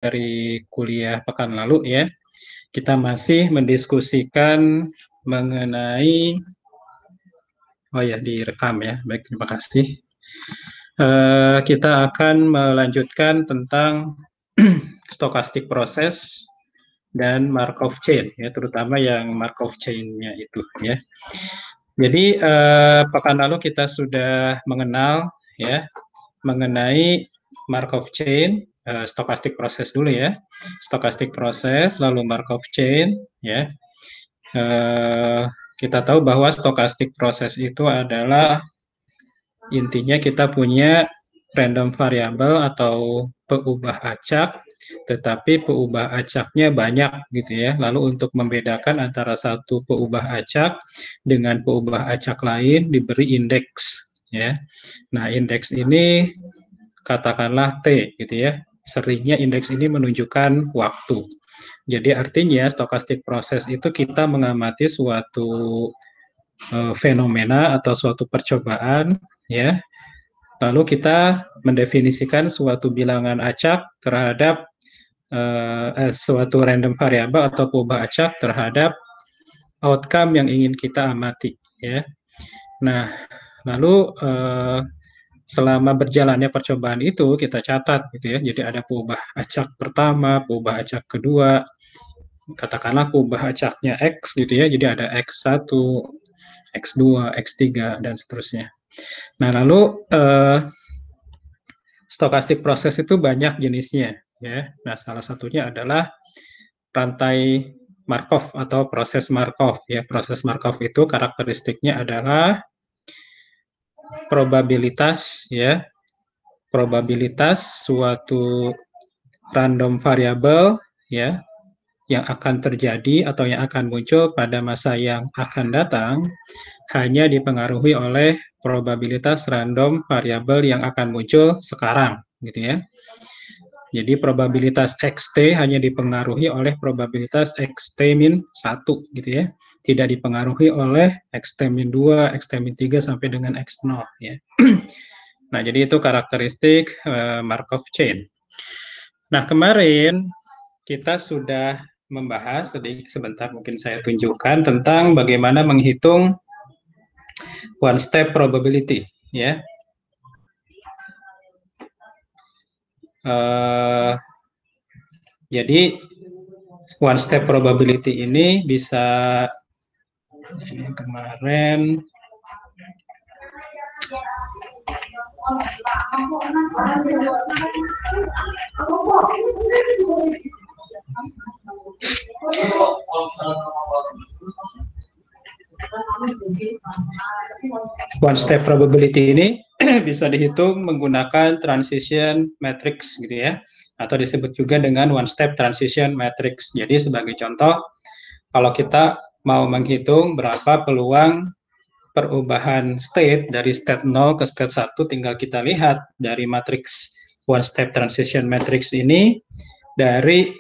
dari kuliah pekan lalu ya, kita masih mendiskusikan mengenai, oh ya direkam ya, baik terima kasih. Kita akan melanjutkan tentang stochastic process dan Markov chain ya, terutama yang Markov chain-nya itu ya. Jadi pekan lalu kita sudah mengenal ya mengenai Markov chain, stochastic process dulu ya, stochastic process lalu Markov chain ya. Kita tahu bahwa stochastic process itu adalah intinya kita punya random variable atau peubah acak, tetapi peubah acaknya banyak gitu ya. Lalu untuk membedakan antara satu peubah acak dengan peubah acak lain diberi indeks ya. Nah, indeks ini katakanlah T gitu ya. Seringnya indeks ini menunjukkan waktu. Jadi artinya stochastic process itu kita mengamati suatu fenomena atau suatu percobaan ya. Lalu kita mendefinisikan suatu bilangan acak terhadap suatu random variable atau peubah acak terhadap outcome yang ingin kita amati ya. Nah, lalu selama berjalannya percobaan itu kita catat gitu ya. Jadi ada peubah acak pertama, peubah acak kedua, katakanlah peubah acaknya X gitu ya. Jadi ada X1, X2, X3 dan seterusnya. Nah, lalu stochastic process itu banyak jenisnya ya. Nah, salah satunya adalah rantai Markov atau proses Markov ya. Proses Markov itu karakteristiknya adalah probabilitas ya. Probabilitas suatu random variable ya yang akan terjadi atau yang akan muncul pada masa yang akan datang hanya dipengaruhi oleh probabilitas random variabel yang akan muncul sekarang gitu ya. Jadi probabilitas XT hanya dipengaruhi oleh probabilitas XT min 1 gitu ya. Tidak dipengaruhi oleh XT min 2, XT min 3 sampai dengan X0 ya. Nah, jadi itu karakteristik Markov chain. Nah, kemarin kita sudah membahas sebentar mungkin saya tunjukkan tentang bagaimana menghitung one step probability ya. Jadi one step probability ini bisa kemarin one step probability ini bisa dihitung menggunakan transition matrix gitu ya, atau disebut juga dengan one step transition matrix. Jadi sebagai contoh, kalau kita mau menghitung berapa peluang perubahan state dari state 0 ke state 1, tinggal kita lihat dari matrix one step transition matrix ini dari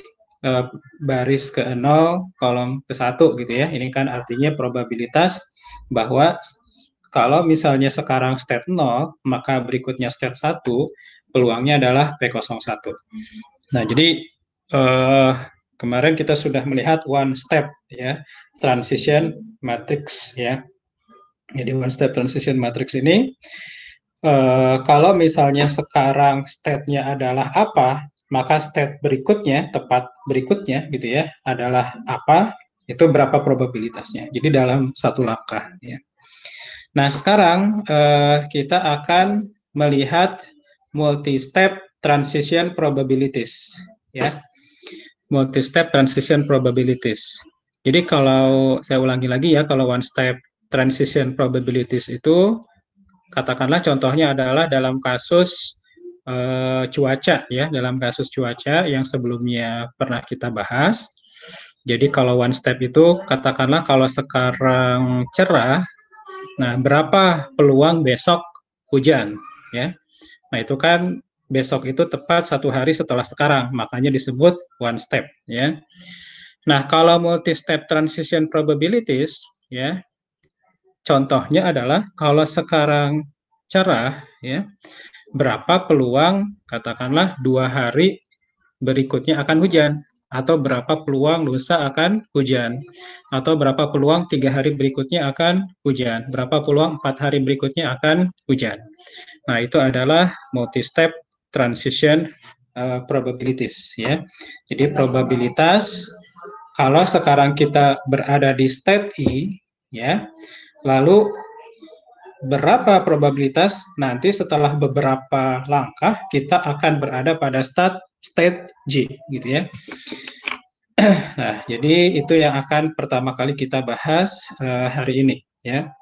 baris ke 0, kolom ke 1 gitu ya. Ini kan artinya probabilitas bahwa kalau misalnya sekarang state 0, maka berikutnya state 1, peluangnya adalah P01. Nah, jadi kemarin kita sudah melihat one step ya, transition matrix ya. Jadi one step transition matrix ini kalau misalnya sekarang state-nya adalah apa, maka state berikutnya, tepat berikutnya gitu ya, adalah apa, itu berapa probabilitasnya. Jadi dalam satu langkah ya. Nah, sekarang kita akan melihat multi-step transition probabilities ya. Multi-step transition probabilities. Jadi kalau saya ulangi lagi ya, kalau one step transition probabilities itu katakanlah contohnya adalah dalam kasus cuaca ya, dalam kasus cuaca yang sebelumnya pernah kita bahas. Jadi kalau one step itu katakanlah kalau sekarang cerah, nah berapa peluang besok hujan ya. Nah itu kan besok itu tepat satu hari setelah sekarang, makanya disebut one step ya. Nah kalau multi step transition probabilities ya, contohnya adalah kalau sekarang cerah ya, berapa peluang katakanlah 2 hari berikutnya akan hujan, atau berapa peluang lusa akan hujan, atau berapa peluang 3 hari berikutnya akan hujan, berapa peluang 4 hari berikutnya akan hujan. Nah, itu adalah multi-step transition probabilities ya. Jadi probabilitas kalau sekarang kita berada di state I ya, lalu berapa probabilitas nanti setelah beberapa langkah kita akan berada pada state J gitu ya. Nah, jadi itu yang akan pertama kali kita bahas hari ini ya.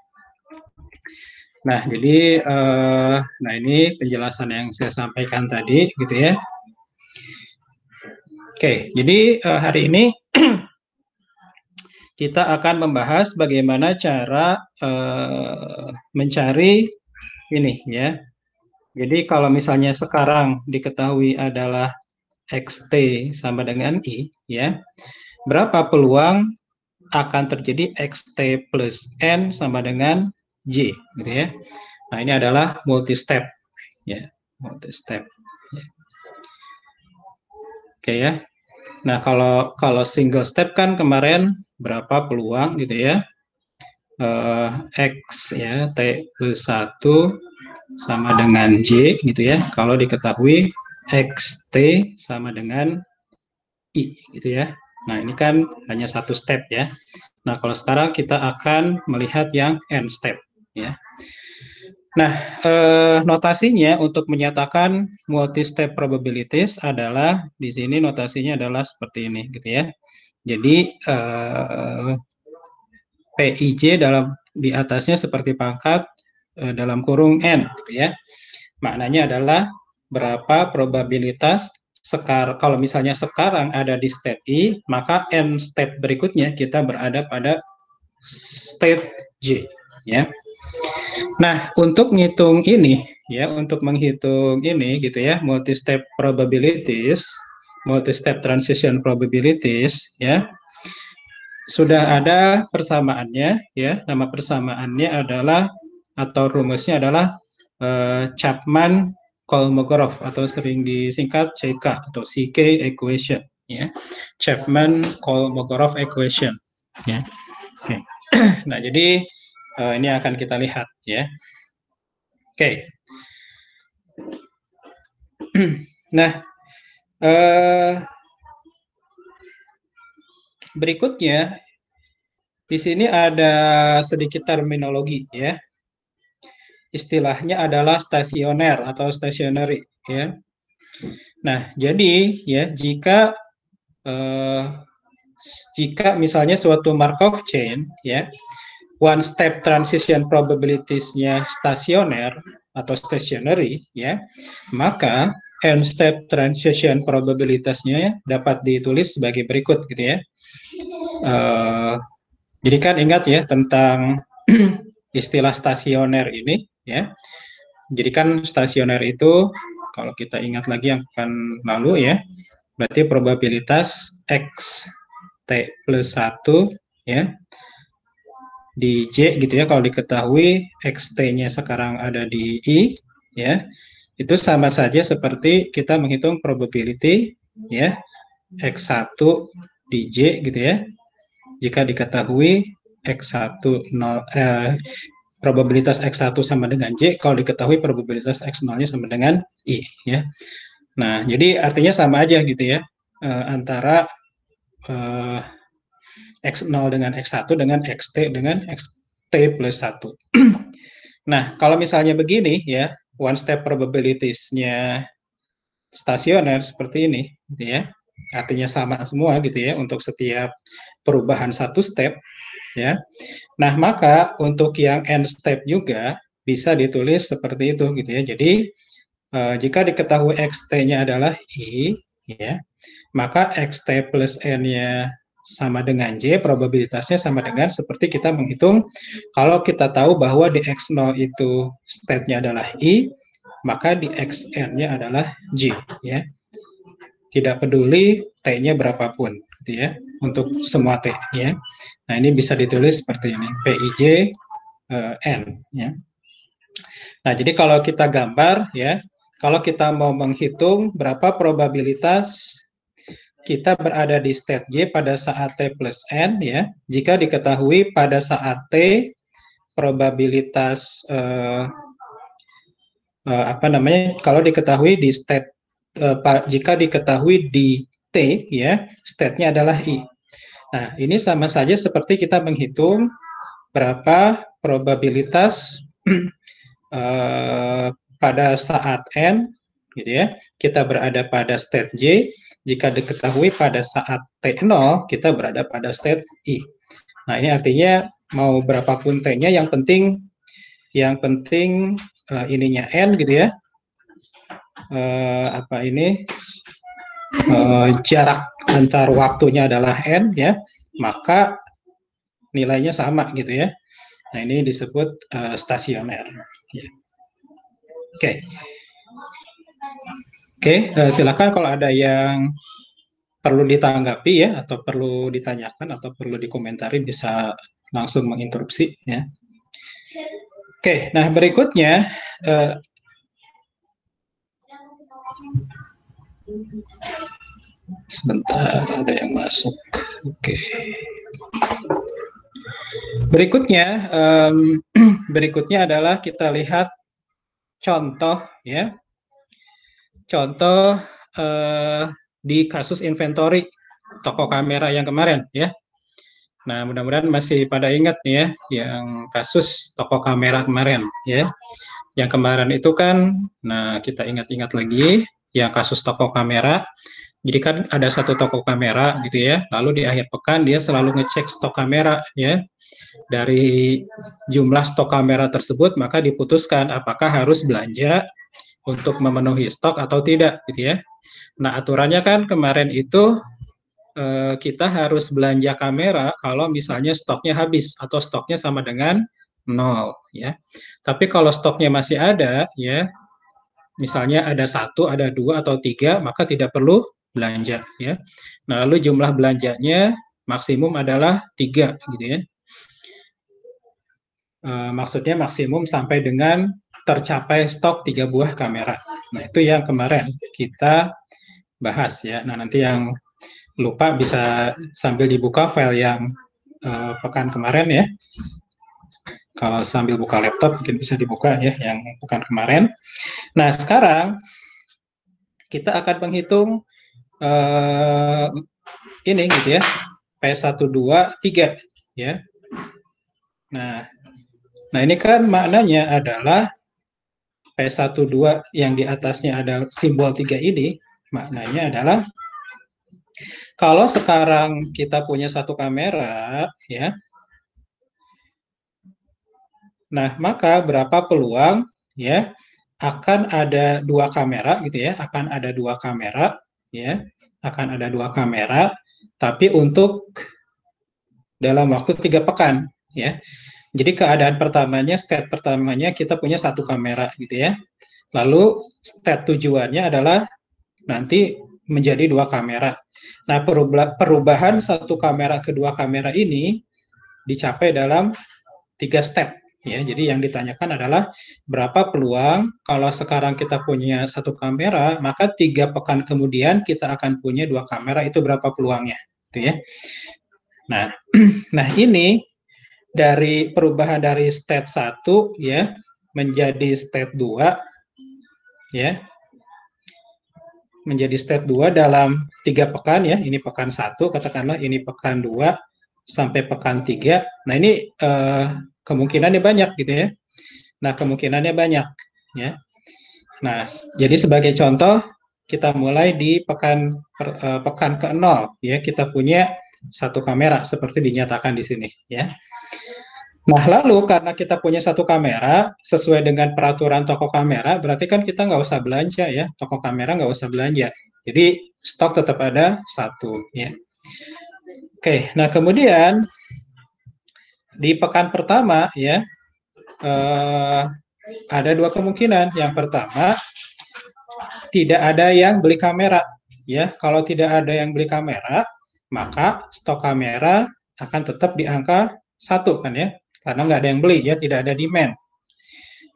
Nah, jadi nah ini penjelasan yang saya sampaikan tadi gitu ya. Oke, jadi hari ini kita akan membahas bagaimana cara mencari ini ya. Jadi kalau misalnya sekarang diketahui adalah XT sama dengan I ya, berapa peluang akan terjadi XT plus N sama dengan J gitu ya. Nah, ini adalah multi step ya, multi step. Oke ya. Nah, kalau single step kan kemarin berapa peluang gitu ya. X ya, T plus 1 sama dengan J gitu ya. Kalau diketahui XT sama dengan I gitu ya. Nah, ini kan hanya satu step ya. Nah, kalau sekarang kita akan melihat yang N step ya. Nah, notasinya untuk menyatakan multi-step probabilities adalah di sini notasinya adalah seperti ini gitu ya. Jadi PIJ dalam di atasnya seperti pangkat dalam kurung N gitu ya. Maknanya adalah berapa probabilitas kalau misalnya sekarang ada di state I, maka N step berikutnya kita berada pada state J ya. Nah, untuk menghitung ini ya, untuk menghitung ini gitu ya, multi step probabilities, multi step transition probabilities ya. Sudah ada persamaannya ya. Nama persamaannya adalah atau rumusnya adalah Chapman-Kolmogorov atau sering disingkat CK atau CK equation ya. Chapman-Kolmogorov equation ya. Oke. Nah, jadi ini akan kita lihat ya. Oke. Nah, berikutnya di sini ada sedikit terminologi ya. Istilahnya adalah stasioner atau stationary ya. Nah, jadi ya jika misalnya suatu Markov chain ya, one step transition probabilities-nya stasioner atau stationary ya, maka n step transition probabilitasnya dapat ditulis sebagai berikut gitu ya. Jadi kan ingat ya tentang istilah stasioner ini ya. Jadi kan stasioner itu kalau kita ingat lagi yang kan lalu ya, berarti probabilitas X T plus 1 ya di J gitu ya, kalau diketahui XT-nya sekarang ada di I ya, itu sama saja seperti kita menghitung probability ya X1 di J gitu ya, jika diketahui X1 probabilitas X1 sama dengan J, kalau diketahui probabilitas X0-nya sama dengan I ya. Nah, jadi artinya sama aja gitu ya, antara X0 dengan X1 dengan XT dengan XT plus 1. Nah, kalau misalnya begini ya, one step probabilities-nya stasioner seperti ini gitu ya. Artinya sama semua gitu ya untuk setiap perubahan satu step ya. Nah, maka untuk yang n step juga bisa ditulis seperti itu gitu ya. Jadi jika diketahui xt-nya adalah I ya, maka xt plus n-nya sama dengan J, probabilitasnya sama dengan seperti kita menghitung kalau kita tahu bahwa di X0 itu state-nya adalah I, maka di Xn-nya adalah J ya. Tidak peduli T-nya berapapun gitu ya, untuk semua T ya. Nah, ini bisa ditulis seperti ini, PIJ N ya. Nah, jadi kalau kita gambar ya, kalau kita mau menghitung berapa probabilitas kita berada di state J pada saat T plus N, ya, jika diketahui pada saat T probabilitas kalau diketahui di state jika diketahui di T, ya, state-nya adalah I. Nah, ini sama saja seperti kita menghitung berapa probabilitas pada saat N, gitu ya, kita berada pada state J, jika diketahui pada saat T0, kita berada pada state I. Nah, ini artinya mau berapapun T-nya, yang penting ininya N, gitu ya, jarak antar waktunya adalah N, ya, maka nilainya sama, gitu ya. Nah, ini disebut stasioner. Ya. Oke, silakan kalau ada yang perlu ditanggapi, ya, atau perlu ditanyakan atau perlu dikomentari, bisa langsung menginterupsi, ya. Oke, nah berikutnya sebentar, ada yang masuk. Oke. Berikutnya adalah kita lihat contoh, ya. Contoh di kasus inventory toko kamera yang kemarin, ya. Nah, mudah-mudahan masih pada ingat nih, ya, yang kasus toko kamera kemarin, ya. Yang kemarin itu kan, nah kita ingat-ingat lagi, yang kasus toko kamera. Jadi kan ada satu toko kamera, gitu ya. Lalu di akhir pekan dia selalu ngecek stok kamera, ya. Dari jumlah stok kamera tersebut, maka diputuskan apakah harus belanja untuk memenuhi stok atau tidak, gitu ya. Nah, aturannya kan kemarin itu kita harus belanja kamera kalau misalnya stoknya habis atau stoknya sama dengan 0, ya. Tapi kalau stoknya masih ada, ya, misalnya ada 1, ada 2 atau 3, maka tidak perlu belanja, ya. Nah, lalu jumlah belanjanya maksimum adalah 3, gitu ya. Maksudnya maksimum sampai dengan tercapai stok 3 buah kamera. Nah, itu yang kemarin kita bahas, ya. Nah, nanti yang lupa bisa sambil dibuka file yang pekan kemarin, ya. Kalau sambil buka laptop mungkin bisa dibuka, ya, yang pekan kemarin. Nah, sekarang kita akan menghitung ini, gitu ya, P1, 2, 3, ya. Nah, ini kan maknanya adalah P1, 2 yang di atasnya ada simbol 3 ini, maknanya adalah kalau sekarang kita punya satu kamera, ya, nah maka berapa peluang, ya, akan ada 2 kamera, gitu ya, akan ada 2 kamera, ya, akan ada 2 kamera, tapi untuk dalam waktu 3 pekan, ya. Jadi keadaan pertamanya, state pertamanya kita punya satu kamera, gitu ya. Lalu state tujuannya adalah nanti menjadi 2 kamera. Nah, perubahan satu kamera ke 2 kamera ini dicapai dalam 3 step, ya. Jadi yang ditanyakan adalah berapa peluang kalau sekarang kita punya satu kamera, maka 3 pekan kemudian kita akan punya 2 kamera, itu berapa peluangnya, gitu ya. Nah, ini dari perubahan dari state 1, ya, menjadi state 2, ya, menjadi state 2 dalam 3 pekan, ya. Ini pekan 1, katakanlah ini pekan 2 sampai pekan 3. Nah, ini kemungkinannya banyak, gitu ya. Nah, kemungkinannya banyak, ya. Nah, jadi sebagai contoh, kita mulai di pekan ke-0, ya. Kita punya satu kamera seperti dinyatakan di sini, ya. Nah, lalu karena kita punya satu kamera, sesuai dengan peraturan toko kamera, berarti kan kita nggak usah belanja, ya. Toko kamera nggak usah belanja. Jadi, stok tetap ada 1, ya. Oke, nah kemudian di pekan pertama, ya, ada 2 kemungkinan. Yang pertama, tidak ada yang beli kamera, ya. Kalau tidak ada yang beli kamera, maka stok kamera akan tetap di angka 1, kan, ya. Karena nggak ada yang beli, ya, tidak ada demand.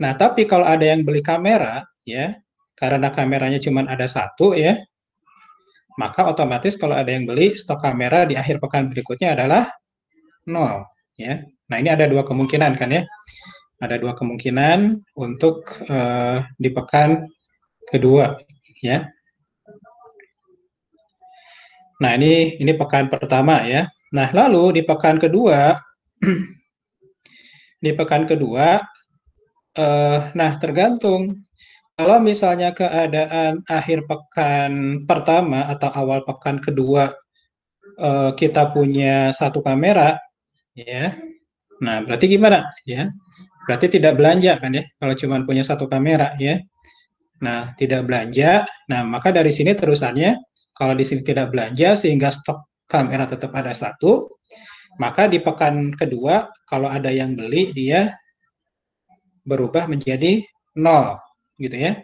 Nah, tapi kalau ada yang beli kamera, ya, karena kameranya cuma ada 1, ya, maka otomatis kalau ada yang beli, stok kamera di akhir pekan berikutnya adalah 0. Ya. Nah, ini ada dua kemungkinan kan ya. Ada dua kemungkinan untuk di pekan kedua. Ya. Nah, ini pekan pertama ya. Nah, lalu di pekan kedua, nah tergantung. Kalau misalnya keadaan akhir pekan pertama atau awal pekan kedua kita punya satu kamera, ya. Nah, berarti gimana? Ya, berarti tidak belanja kan ya? Kalau cuma punya satu kamera, ya. Nah, tidak belanja. Nah, maka dari sini terusannya, kalau di sini tidak belanja sehingga stok kamera tetap ada satu, maka di pekan kedua kalau ada yang beli dia berubah menjadi 0, gitu ya.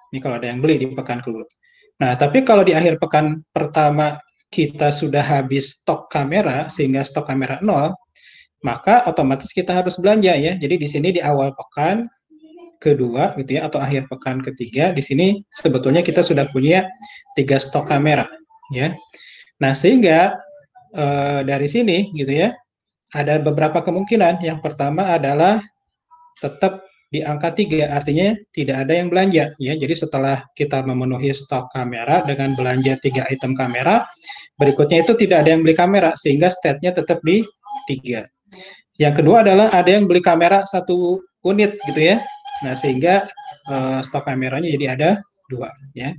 Ini kalau ada yang beli di pekan kedua. Nah, tapi kalau di akhir pekan pertama kita sudah habis stok kamera sehingga stok kamera 0, maka otomatis kita harus belanja ya. Jadi di sini di awal pekan kedua gitu ya atau akhir pekan ketiga di sini sebetulnya kita sudah punya 3 stok kamera ya. Nah, sehingga dari sini gitu ya ada beberapa kemungkinan. Yang pertama adalah tetap di angka 3, artinya tidak ada yang belanja ya. Jadi setelah kita memenuhi stok kamera dengan belanja 3 item kamera, berikutnya itu tidak ada yang beli kamera sehingga state-nya tetap di 3. Yang kedua adalah ada yang beli kamera 1 unit gitu ya. Nah, sehingga stok kameranya jadi ada 2 ya.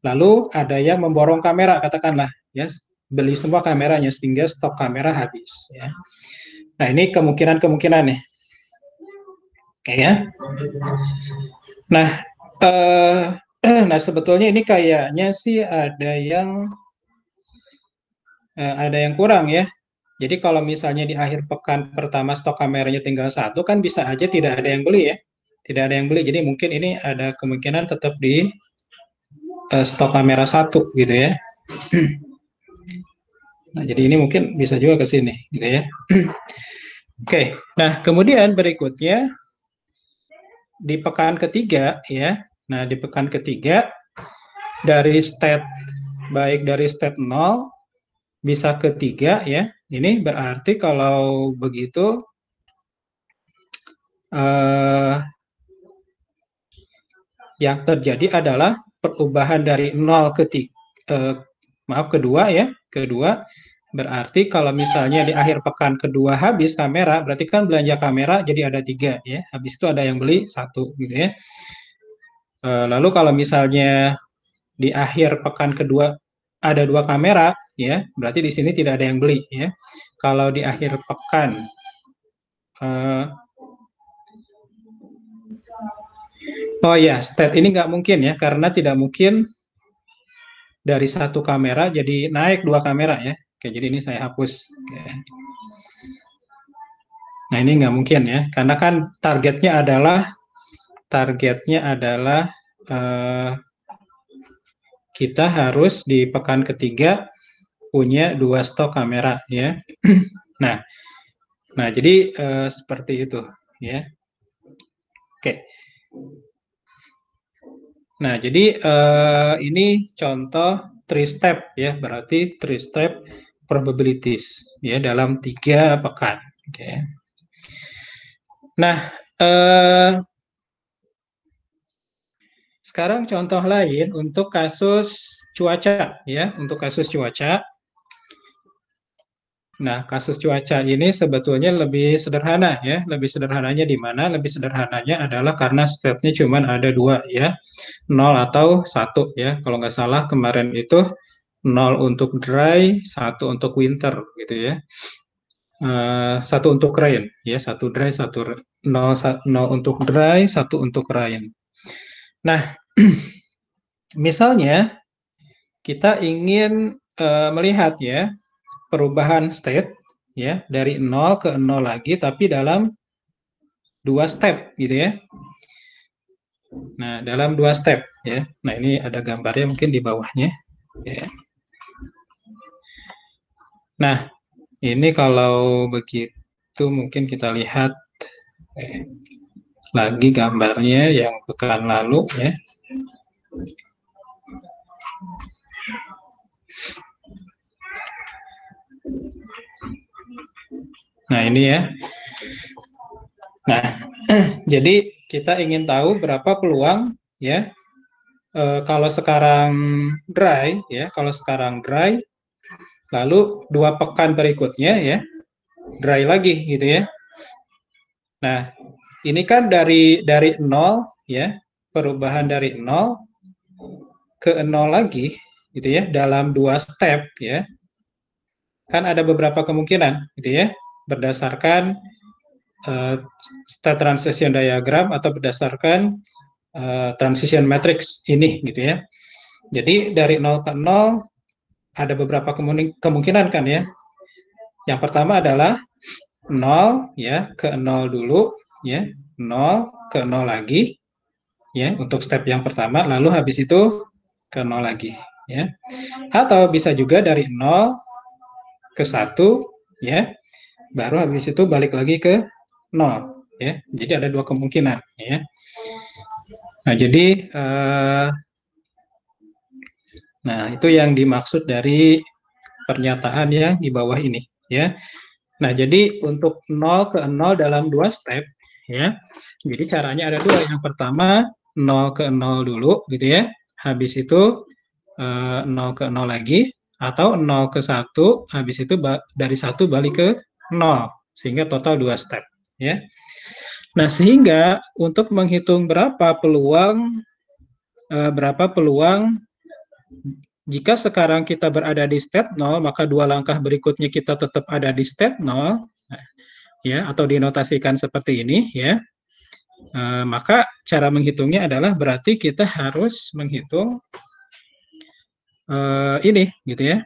Lalu ada yang memborong kamera katakanlah ya, beli semua kameranya sehingga stok kamera habis ya. Nah, ini kemungkinan-kemungkinan nih. Oke ya. Nah, nah sebetulnya ini kayaknya sih ada yang kurang ya. Jadi kalau misalnya di akhir pekan pertama stok kameranya tinggal 1 kan bisa aja tidak ada yang beli ya. Tidak ada yang beli. Jadi mungkin ini ada kemungkinan tetap di stok kamera 1 gitu ya. Nah, jadi ini mungkin bisa juga ke sini gitu ya. Oke. Nah, kemudian berikutnya di pekan ketiga ya. Nah, di pekan ketiga dari state baik dari state 0 bisa ke 3 ya. Ini berarti kalau begitu yang terjadi adalah perubahan dari 0 ke 3 kedua ya. Kedua berarti kalau misalnya di akhir pekan kedua habis kamera, berarti kan belanja kamera jadi ada 3 ya. Habis itu ada yang beli 1 gitu ya. Lalu kalau misalnya di akhir pekan kedua ada 2 kamera ya, berarti di sini tidak ada yang beli ya. Kalau di akhir pekan oh ya, state ini nggak mungkin ya, karena tidak mungkin dari 1 kamera jadi naik 2 kamera ya. Oke, jadi ini saya hapus. Oke. Nah, ini nggak mungkin ya, karena kan targetnya adalah kita harus di pekan ketiga punya 2 stok kamera ya. Nah, jadi seperti itu ya. Oke. Nah, jadi ini contoh 3 step ya, berarti 3 step probabilities ya dalam 3 pekan. Oke. Nah, sekarang contoh lain untuk kasus cuaca ya, untuk kasus cuaca. Nah, kasus cuaca ini sebetulnya lebih sederhana ya. Lebih sederhananya di mana? Lebih sederhananya adalah karena step-nya cuma ada 2 ya. 0 atau 1 ya. Kalau nggak salah kemarin itu 0 untuk dry, 1 untuk winter gitu ya. 1 untuk rain ya, 1 dry, 1 0 untuk dry, 1 untuk rain. Nah, misalnya kita ingin melihat ya perubahan state ya dari 0 ke 0 lagi tapi dalam 2 step gitu ya. Nah, dalam 2 step ya. Nah, ini ada gambarnya mungkin di bawahnya ya. Nah, ini kalau begitu mungkin kita lihat lagi gambarnya yang pekan lalu ya. ini ya. Nah, jadi kita ingin tahu berapa peluang ya. Kalau sekarang dry ya, kalau sekarang dry, lalu 2 pekan berikutnya ya dry lagi gitu ya. Nah, ini kan dari 0 ya, perubahan dari 0 ke 0 lagi gitu ya dalam 2 step ya. Kan ada beberapa kemungkinan gitu ya berdasarkan state transition diagram atau berdasarkan transition matrix ini gitu ya. Jadi dari 0 ke 0 ada beberapa kemungkinan kan ya. Yang pertama adalah 0 ya ke 0 dulu ya, 0 ke 0 lagi ya untuk step yang pertama, lalu habis itu ke 0 lagi ya. Atau bisa juga dari 0 ke 1 ya, baru habis itu balik lagi ke 0 ya. Jadi ada 2 kemungkinan ya. Nah, jadi nah itu yang dimaksud dari pernyataan yang di bawah ini ya. Nah, jadi untuk 0 ke 0 dalam 2 step ya. Jadi caranya ada 2. Yang pertama 0 ke 0 dulu gitu ya. Habis itu 0 ke 0 lagi atau 0 ke 1 habis itu dari 1 balik ke 0 sehingga total 2 step ya. Nah, sehingga untuk menghitung berapa peluang jika sekarang kita berada di state 0, maka 2 langkah berikutnya kita tetap ada di state 0 ya, atau dinotasikan seperti ini ya. Maka cara menghitungnya adalah berarti kita harus menghitung ini gitu ya.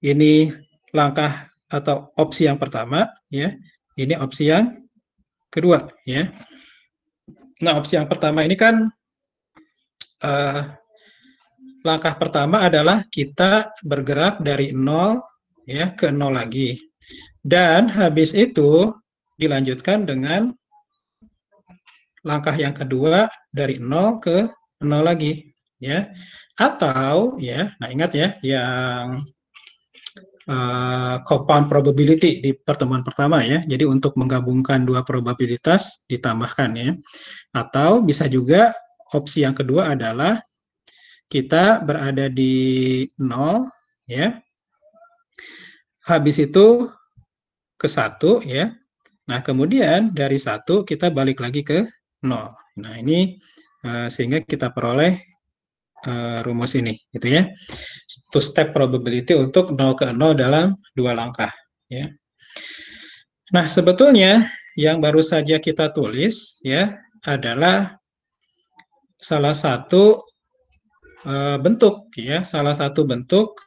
Ini langkah atau opsi yang pertama ya. Ini opsi yang kedua ya. Nah, opsi yang pertama ini kan langkah pertama adalah kita bergerak dari 0 ya ke 0 lagi. Dan habis itu dilanjutkan dengan langkah yang kedua dari 0 ke 0 lagi ya. Atau ya, nah ingat ya yang compound probability di pertemuan pertama ya. Jadi untuk menggabungkan 2 probabilitas ditambahkan ya. Atau bisa juga opsi yang kedua adalah kita berada di 0 ya. Habis itu ke 1 ya. Nah, kemudian dari 1 kita balik lagi ke 0. Nah, ini sehingga kita peroleh rumus ini gitu ya. Two step probability untuk 0 ke 0 dalam 2 langkah ya. Nah, sebetulnya yang baru saja kita tulis ya adalah salah satu bentuk ya, salah satu bentuk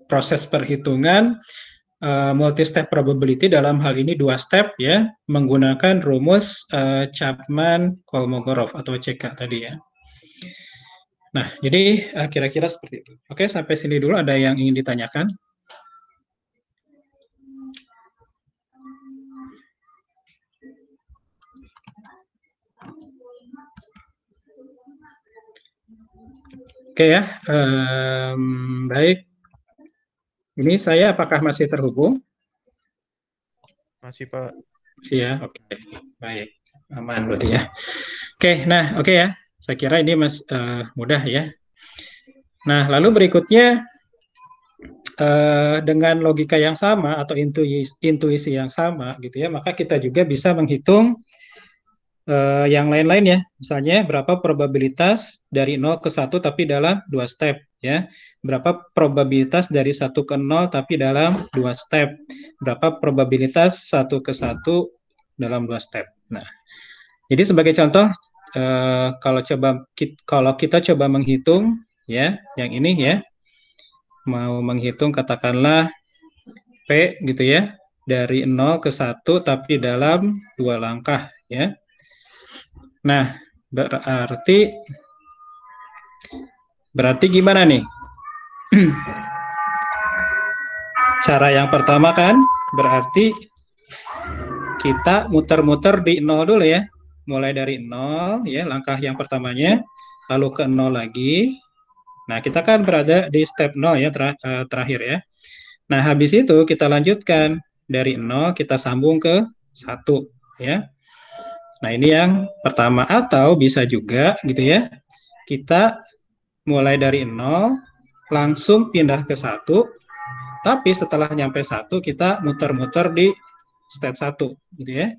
proses perhitungan multi-step probability dalam hal ini 2 step ya, menggunakan rumus Chapman-Kolmogorov atau CK tadi ya. Nah, jadi kira-kira seperti itu. Oke, sampai sini dulu. Ada yang ingin ditanyakan? Oke ya, baik. Ini saya apakah masih terhubung? Masih, Pak. Masih ya, oke. Baik, aman berarti ya. Oke, nah oke ya. Saya kira ini mudah ya. Nah, lalu berikutnya dengan logika yang sama atau intuisi yang sama gitu ya, maka kita juga bisa menghitung yang lain-lain ya. Misalnya berapa probabilitas dari 0 ke 1 tapi dalam 2 step ya. Berapa probabilitas dari 1 ke 0 tapi dalam 2 step. Berapa probabilitas 1 ke 1 dalam 2 step. Nah, jadi sebagai contoh kalau kita coba menghitung ya, yang ini ya. Mau menghitung katakanlah P gitu ya, dari 0 ke 1 tapi dalam 2 langkah ya. Nah, berarti gimana nih? Cara yang pertama kan berarti kita muter-muter di 0 dulu ya. Mulai dari 0 ya, langkah yang pertamanya, lalu ke 0 lagi. Nah, kita kan berada di step 0 ya, terakhir ya. Nah, habis itu kita lanjutkan dari 0 kita sambung ke 1 ya. Nah, ini yang pertama, atau bisa juga gitu ya. Kita mulai dari 0 langsung pindah ke 1, tapi setelah nyampe 1 kita muter-muter di state 1 gitu ya.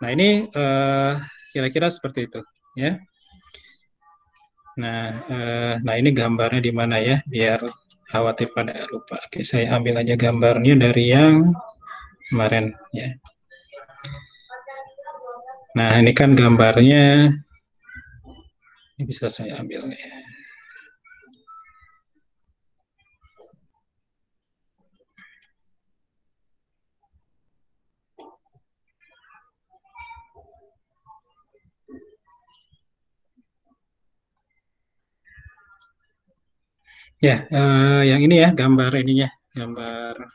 Nah, ini kira-kira seperti itu ya. Nah, ini gambarnya di mana ya, biar khawatir pada lupa. Oke, saya ambil aja gambarnya dari yang kemarin ya. Nah, ini kan gambarnya, ini bisa saya ambil nih. Ya, yang ini ya, gambar ininya, gambar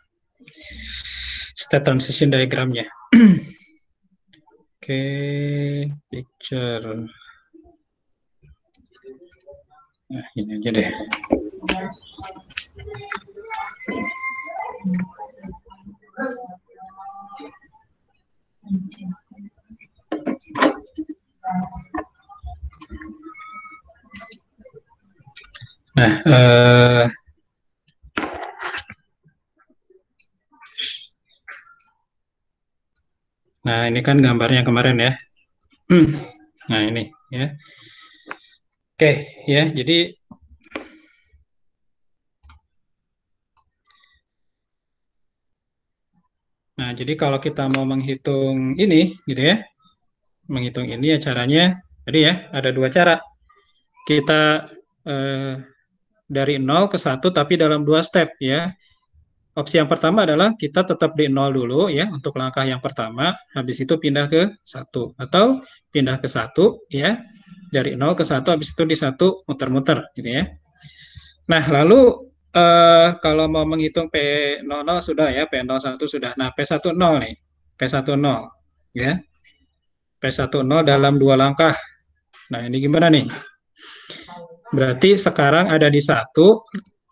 state transition diagramnya. Oke, picture. Nah, ini aja deh. Nah, nah, ini kan gambarnya kemarin ya. Nah, ini ya. Oke, ya. Jadi kalau kita mau menghitung ini gitu ya. Menghitung ini ya caranya tadi ya, ada dua cara. Kita dari 0 ke 1 tapi dalam dua step ya. Opsi yang pertama adalah kita tetap di 0 dulu ya untuk langkah yang pertama, habis itu pindah ke 1 atau pindah ke 1 ya. Dari 0 ke 1 habis itu di 1 muter-muter gitu ya. Nah, lalu kalau mau menghitung P00 sudah ya, P01 sudah. Nah, P10 nih. P10 ya. P10 dalam dua langkah. Nah, ini gimana nih? Berarti sekarang ada di 1,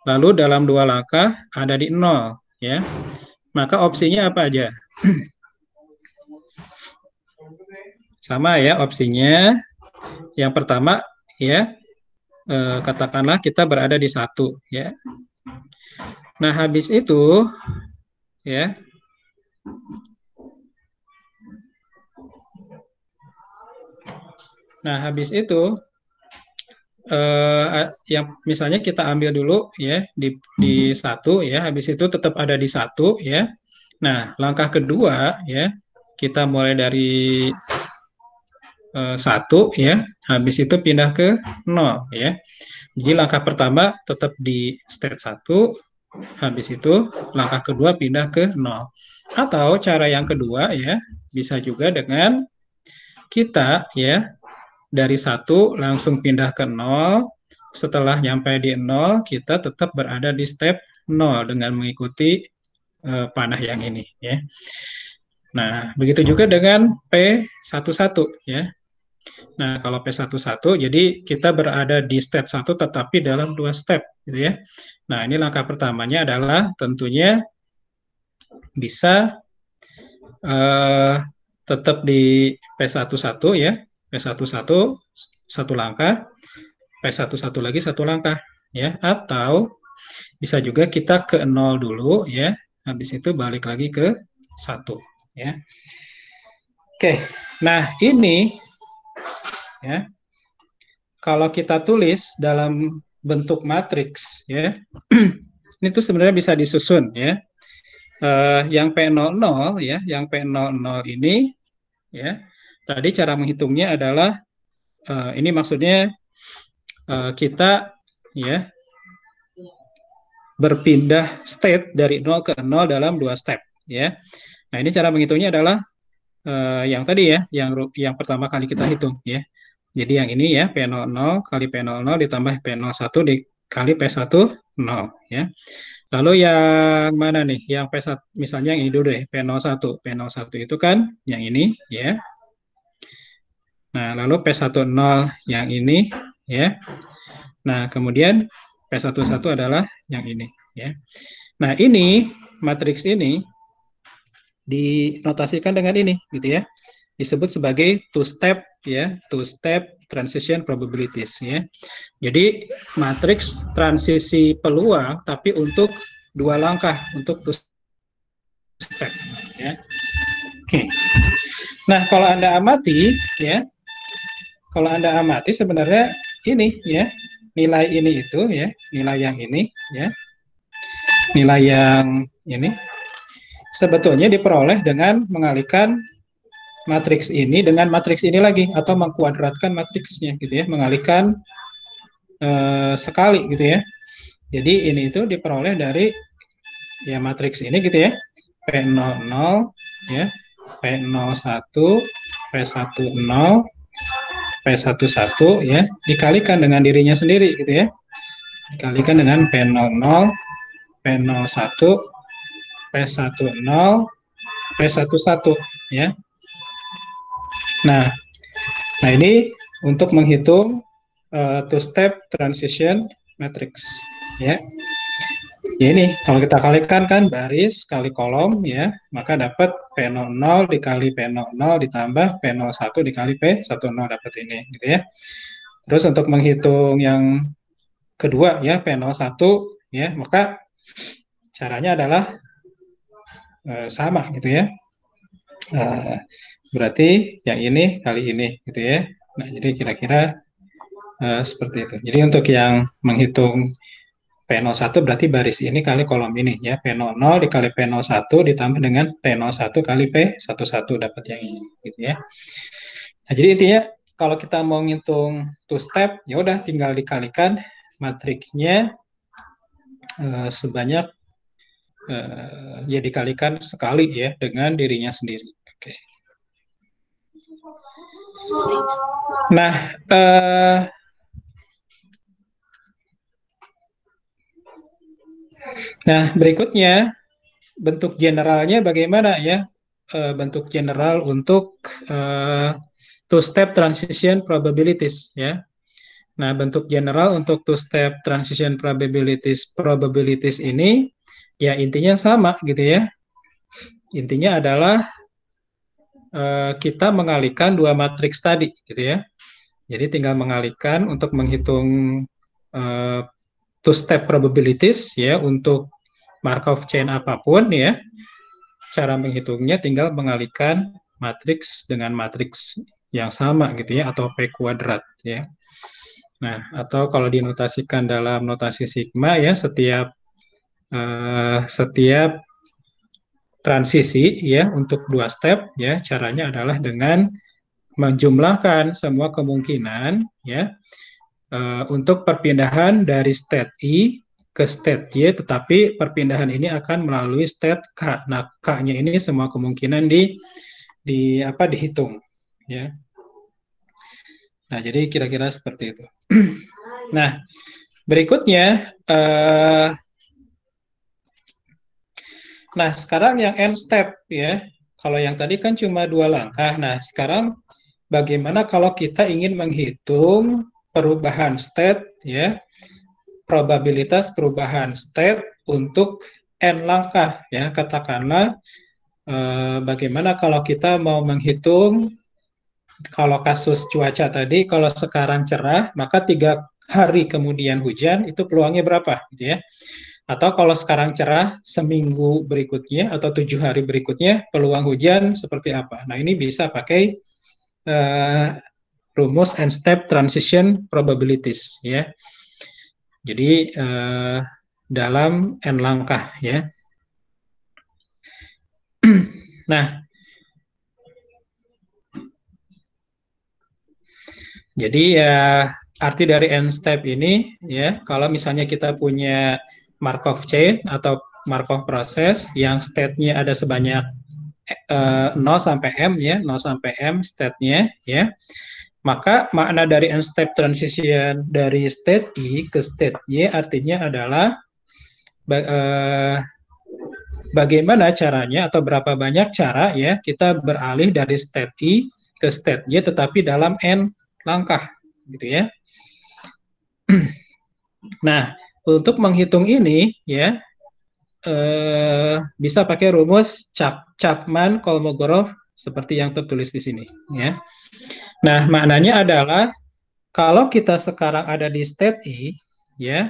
lalu dalam dua langkah ada di 0 ya. Maka opsinya apa aja? Sama ya opsinya. Yang pertama ya, katakanlah kita berada di 1 ya. Nah, habis itu ya. Nah, habis itu yang misalnya kita ambil dulu ya di 1 ya, habis itu tetap ada di 1 ya. Nah, langkah kedua ya, kita mulai dari 1 ya, habis itu pindah ke 0 ya. Jadi langkah pertama tetap di state 1, habis itu langkah kedua pindah ke 0. Atau cara yang kedua ya, bisa juga dengan kita ya dari 1 langsung pindah ke 0, setelah nyampe di 0 kita tetap berada di step 0 dengan mengikuti panah yang ini ya. Nah, begitu juga dengan P11 ya. Nah, kalau P11 jadi kita berada di step 1 tetapi dalam dua step gitu ya. Nah, ini langkah pertamanya adalah tentunya bisa tetap di P11 ya. P11 satu langkah, P11 lagi satu langkah ya, atau bisa juga kita ke 0 dulu ya, habis itu balik lagi ke 1 ya. Oke, nah ini ya, kalau kita tulis dalam bentuk matriks ya, ini tuh sebenarnya bisa disusun ya. Yang P00 ya, yang P00 ini ya, tadi cara menghitungnya adalah ini maksudnya kita ya berpindah state dari 0 ke 0 dalam dua step ya. Nah, ini cara menghitungnya adalah yang tadi ya, yang pertama kali kita hitung ya. Jadi yang ini ya, P00 kali P00 ditambah P01 dikali P10 ya. Lalu yang mana nih? Yang P1, misalnya yang ini dulu deh, P01. P01 itu kan yang ini ya. Nah, lalu P10 yang ini ya. Nah, kemudian P11 adalah yang ini ya. Nah, ini matriks ini dinotasikan dengan ini gitu ya. Disebut sebagai two-step ya, two-step transition probabilities ya. Jadi matriks transisi peluang tapi untuk dua langkah, untuk two step ya. Oke. Nah, kalau Anda amati ya, kalau Anda amati sebenarnya ini ya, nilai ini itu ya, nilai yang ini ya, nilai yang ini sebetulnya diperoleh dengan mengalihkan matriks ini dengan matriks ini lagi atau mengkuadratkan matriksnya gitu ya, mengalihkan sekali gitu ya. Jadi ini itu diperoleh dari ya matriks ini gitu ya, P00 ya, P01, P10, P11 ya, dikalikan dengan dirinya sendiri gitu ya. Dikalikan dengan P00, P01, P10, P11 ya. Nah, ini untuk menghitung two-step transition matrix ya. Ya ini kalau kita kalikan kan baris kali kolom ya, maka dapat P00 dikali P00 ditambah P01 dikali P10 dapat ini gitu ya. Terus untuk menghitung yang kedua ya P01 ya, maka caranya adalah sama gitu ya. Berarti yang ini kali ini gitu ya. Nah, jadi kira-kira seperti itu. Jadi untuk yang menghitung P01 berarti baris ini kali kolom ini ya. P00 dikali P01 ditambah dengan P01 kali P11 dapat yang ini gitu ya. Nah, jadi intinya kalau kita mau ngitung two step ya udah tinggal dikalikan matriksnya sebanyak ya dikalikan sekali ya dengan dirinya sendiri. Oke. Nah, berikutnya bentuk generalnya bagaimana ya? Bentuk general untuk two-step transition probabilities ya. Nah, bentuk general untuk two-step transition probabilities ini ya intinya sama gitu ya. Intinya adalah kita mengalihkan dua matriks tadi gitu ya. Jadi tinggal mengalihkan untuk menghitung two-step probabilities ya untuk Markov chain apapun ya. Cara menghitungnya tinggal mengalihkan matriks dengan matriks yang sama gitu ya atau P kuadrat ya. Nah, atau kalau dinotasikan dalam notasi sigma ya setiap transisi ya untuk dua step ya caranya adalah dengan menjumlahkan semua kemungkinan ya untuk perpindahan dari state I ke state Y, tetapi perpindahan ini akan melalui state K. Nah, K-nya ini semua kemungkinan dihitung ya. Nah, jadi kira-kira seperti itu. Nah, berikutnya nah, sekarang yang end step ya. Kalau yang tadi kan cuma dua langkah. Nah, sekarang bagaimana kalau kita ingin menghitung perubahan state ya, probabilitas perubahan state untuk n langkah ya. Katakanlah bagaimana kalau kita mau menghitung kalau kasus cuaca tadi, kalau sekarang cerah, maka 3 hari kemudian hujan, itu peluangnya berapa gitu ya. Atau kalau sekarang cerah, seminggu berikutnya atau 7 hari berikutnya, peluang hujan seperti apa. Nah, ini bisa pakai rumus and step transition probabilities ya. Jadi dalam n langkah ya. Nah, jadi ya arti dari n step ini ya, kalau misalnya kita punya Markov chain atau Markov proses yang state-nya ada sebanyak 0 sampai M ya, 0 sampai M state-nya ya. Maka makna dari n step transition dari state I ke state Y artinya adalah bagaimana caranya atau berapa banyak cara ya kita beralih dari state I ke state Y tetapi dalam n langkah gitu ya. Nah, untuk menghitung ini ya bisa pakai rumus Chapman-Kolmogorov seperti yang tertulis di sini, ya. Nah, maknanya adalah kalau kita sekarang ada di state I, ya,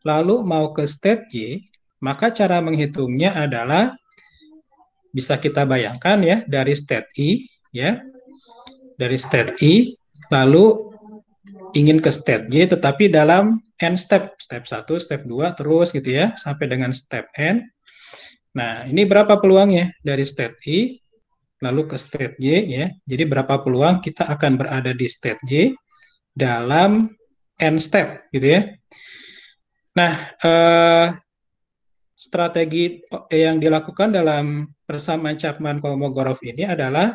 lalu mau ke state J, maka cara menghitungnya adalah bisa kita bayangkan ya dari state I, ya, dari state I, lalu ingin ke state J, tetapi dalam n step, step 1, step 2, terus gitu ya, sampai dengan step n. Nah, ini berapa peluangnya dari state I, lalu ke state J, ya. Jadi berapa peluang kita akan berada di state J dalam n step, gitu ya. Nah, strategi yang dilakukan dalam persamaan Chapman-Kolmogorov ini adalah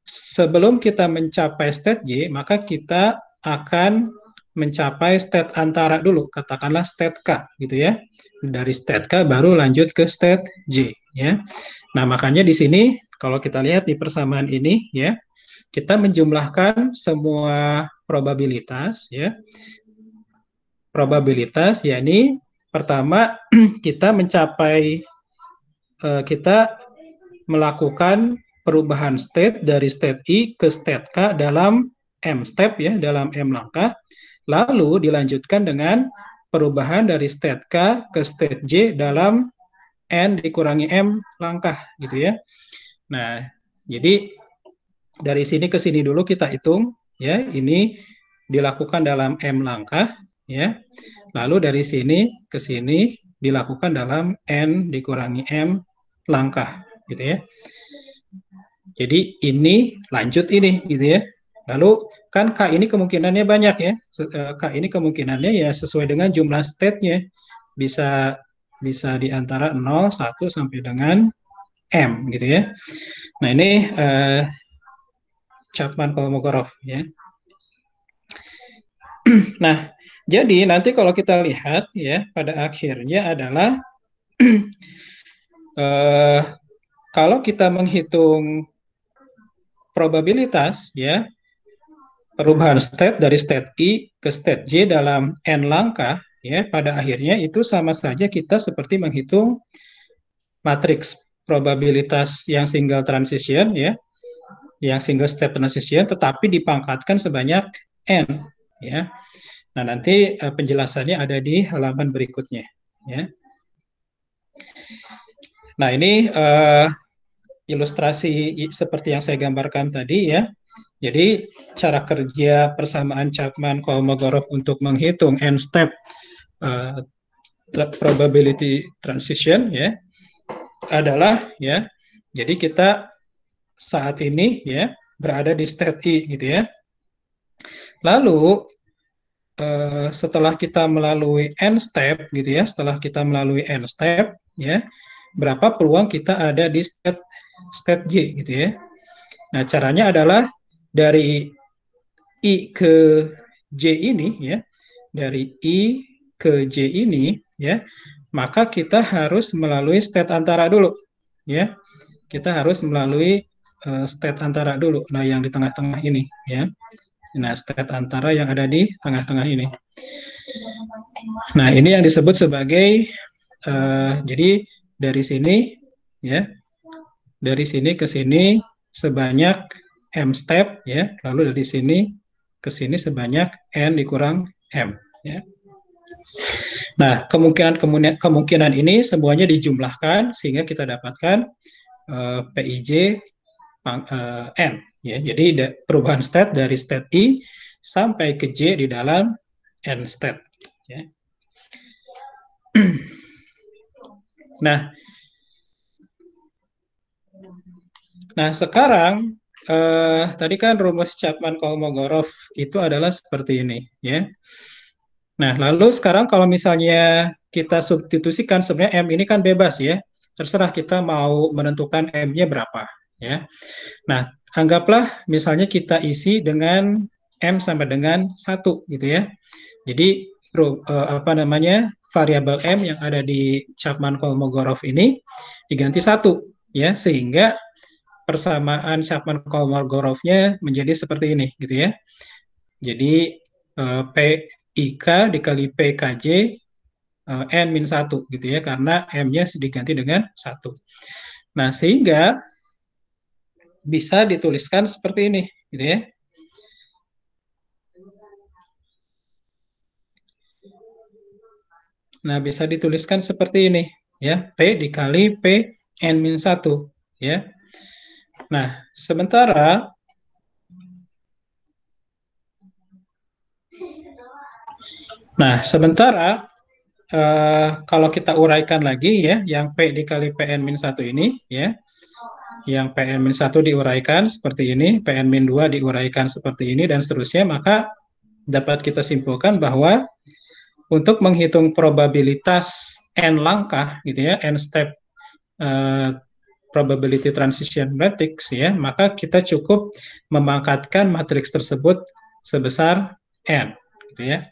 sebelum kita mencapai state J, maka kita akan mencapai state antara dulu, katakanlah state K, gitu ya. Dari state K baru lanjut ke state J, ya. Nah, makanya di sini kalau kita lihat di persamaan ini, ya, kita menjumlahkan semua probabilitas, ya. Probabilitas, yakni pertama kita mencapai, kita melakukan perubahan state dari state I ke state K dalam M step, ya, dalam M langkah, lalu dilanjutkan dengan perubahan dari state K ke state J dalam N dikurangi M langkah, gitu ya. Nah, jadi dari sini ke sini dulu kita hitung, ya, ini dilakukan dalam M langkah, ya. Lalu dari sini ke sini dilakukan dalam N dikurangi M langkah, gitu ya. Jadi ini lanjut ini, gitu ya. Lalu kan K ini kemungkinannya banyak ya. K ini kemungkinannya ya sesuai dengan jumlah state-nya. Bisa di antara 0, 1 sampai dengan M, gitu ya. Nah, ini Chapman-Kolmogorov, ya. Nah, jadi nanti kalau kita lihat ya pada akhirnya adalah kalau kita menghitung probabilitas ya perubahan state dari state I ke state J dalam n langkah ya pada akhirnya itu sama saja kita seperti menghitung matriks probabilitas yang single transition ya yang single step transition tetapi dipangkatkan sebanyak n ya. Nah, nanti penjelasannya ada di halaman berikutnya ya. Nah, ini ilustrasi seperti yang saya gambarkan tadi ya. Jadi cara kerja persamaan Chapman-Kolmogorov untuk menghitung n step probability transition ya adalah ya. Jadi kita saat ini ya berada di state I gitu ya. Lalu setelah kita melalui n step gitu ya, setelah kita melalui n step ya, berapa peluang kita ada di state J gitu ya. Nah, caranya adalah dari I ke J ini ya, dari I ke J ini ya, maka kita harus melalui state antara dulu ya. Kita harus melalui state antara dulu. Nah, yang di tengah-tengah ini ya. Nah, state antara yang ada di tengah-tengah ini. Nah, ini yang disebut sebagai jadi dari sini ya. Dari sini ke sini sebanyak M step ya, lalu dari sini ke sini sebanyak N dikurang M ya. Nah, kemungkinan ini semuanya dijumlahkan sehingga kita dapatkan PIJ N ya. Jadi perubahan state dari state I sampai ke J di dalam N state ya. Nah, sekarang tadi kan rumus Chapman-Kolmogorov itu adalah seperti ini ya. Nah, lalu sekarang kalau misalnya kita substitusikan sebenarnya M ini kan bebas ya. Terserah kita mau menentukan M-nya berapa ya. Nah, anggaplah misalnya kita isi dengan M sampai dengan 1 gitu ya. Jadi variabel M yang ada di Chapman-Kolmogorov ini diganti 1 ya, sehingga persamaan Chapman-Kolmogorov-nya menjadi seperti ini gitu ya. Jadi PIK dikali PKJ N-1 gitu ya, karena M-nya diganti dengan 1. Nah, sehingga bisa dituliskan seperti ini, gitu ya. Nah, bisa dituliskan seperti ini, ya, P dikali P N-1, ya. Nah, sementara kalau kita uraikan lagi ya, yang P dikali PN-1 ini, ya, yang PN-1 diuraikan seperti ini, PN-2 diuraikan seperti ini, dan seterusnya, maka dapat kita simpulkan bahwa untuk menghitung probabilitas N langkah, gitu ya, N step probability transition matrix, ya, maka kita cukup memangkatkan matriks tersebut sebesar N, gitu ya.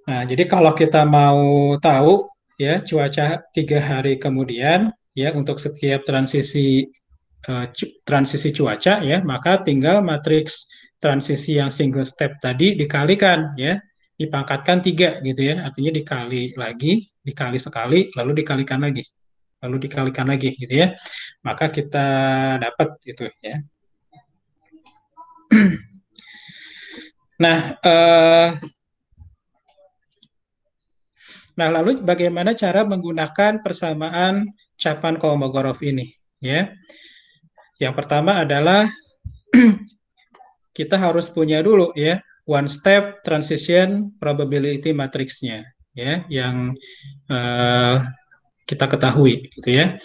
Nah, jadi kalau kita mau tahu ya cuaca 3 hari kemudian ya untuk setiap transisi cuaca ya, maka tinggal matriks transisi yang single step tadi dikalikan ya, dipangkatkan 3 gitu ya, artinya dikali lagi, dikali sekali, lalu dikalikan lagi, lalu dikalikan lagi gitu ya, maka kita dapat gitu ya. Nah, lalu bagaimana cara menggunakan persamaan Chapman-Kolmogorov ini? Ya, yang pertama adalah kita harus punya dulu ya one step transition probability matrixnya, ya, yang kita ketahui, gitu ya.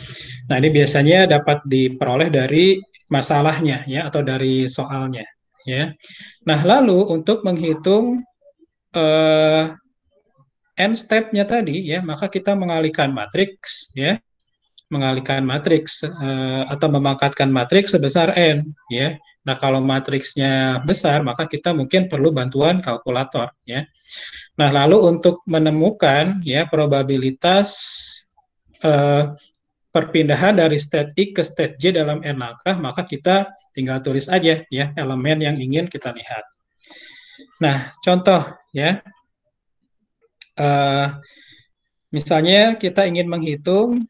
Nah, ini biasanya dapat diperoleh dari masalahnya ya atau dari soalnya, ya. Nah, lalu untuk menghitung n step-nya tadi ya, maka kita mengalihkan matriks ya, mengalihkan matriks atau memangkatkan matriks sebesar n ya. Nah, kalau matriksnya besar, maka kita mungkin perlu bantuan kalkulator ya. Nah, lalu untuk menemukan ya probabilitas perpindahan dari state I ke state J dalam n langkah, maka kita tinggal tulis aja ya elemen yang ingin kita lihat. Nah, contoh ya. Misalnya kita ingin menghitung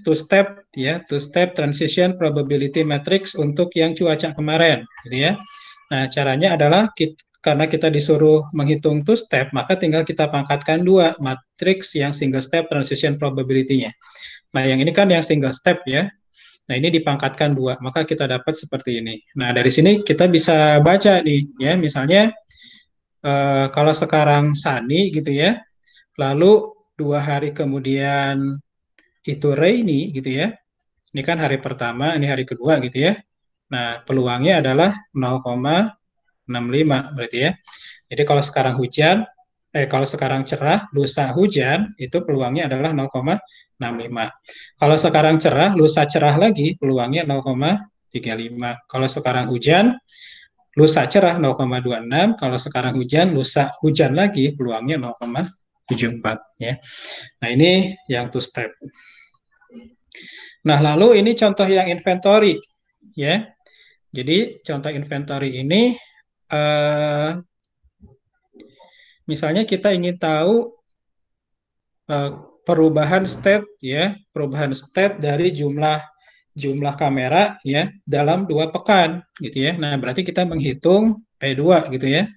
two step ya, two step transition probability matrix untuk yang cuaca kemarin, gitu ya. Nah, caranya adalah karena kita disuruh menghitung two step, maka tinggal kita pangkatkan 2 matriks yang single step transition probability-nya. Nah, yang ini kan yang single step ya. Nah, ini dipangkatkan 2, maka kita dapat seperti ini. Nah, dari sini kita bisa baca nih ya, misalnya kalau sekarang sunny gitu ya, lalu 2 hari kemudian itu rainy gitu ya. Ini kan hari pertama, ini hari kedua gitu ya. Nah, peluangnya adalah 0,65 berarti ya. Jadi kalau sekarang kalau sekarang cerah, lusa hujan, itu peluangnya adalah 0,65. Kalau sekarang cerah, lusa cerah lagi, peluangnya 0,35. Kalau sekarang hujan, lusa cerah 0,26. Kalau sekarang hujan, lusa hujan lagi, peluangnya 0,74 ya. Nah, ini yang two step. Nah, lalu ini contoh yang inventory ya. Jadi contoh inventory ini misalnya kita ingin tahu perubahan state ya, perubahan state dari jumlah kamera ya dalam 2 pekan gitu ya. Nah, berarti kita menghitung P2 gitu ya.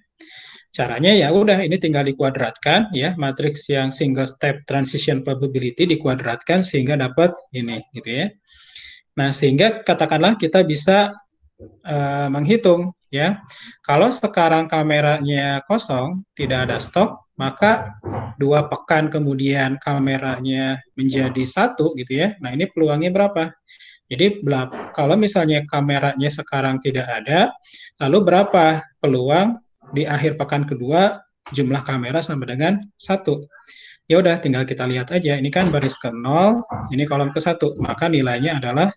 Caranya ya udah ini tinggal dikuadratkan ya, matriks yang single step transition probability dikuadratkan sehingga dapat ini gitu ya. Nah, sehingga katakanlah kita bisa menghitung ya. Kalau sekarang kameranya kosong, tidak ada stok, maka 2 pekan kemudian kameranya menjadi 1 gitu ya. Nah, ini peluangnya berapa? Jadi kalau misalnya kameranya sekarang tidak ada, lalu berapa peluang di akhir pekan kedua jumlah kamera sama dengan 1? Ya udah tinggal kita lihat aja. Ini kan baris ke 0, ini kolom ke 1, maka nilainya adalah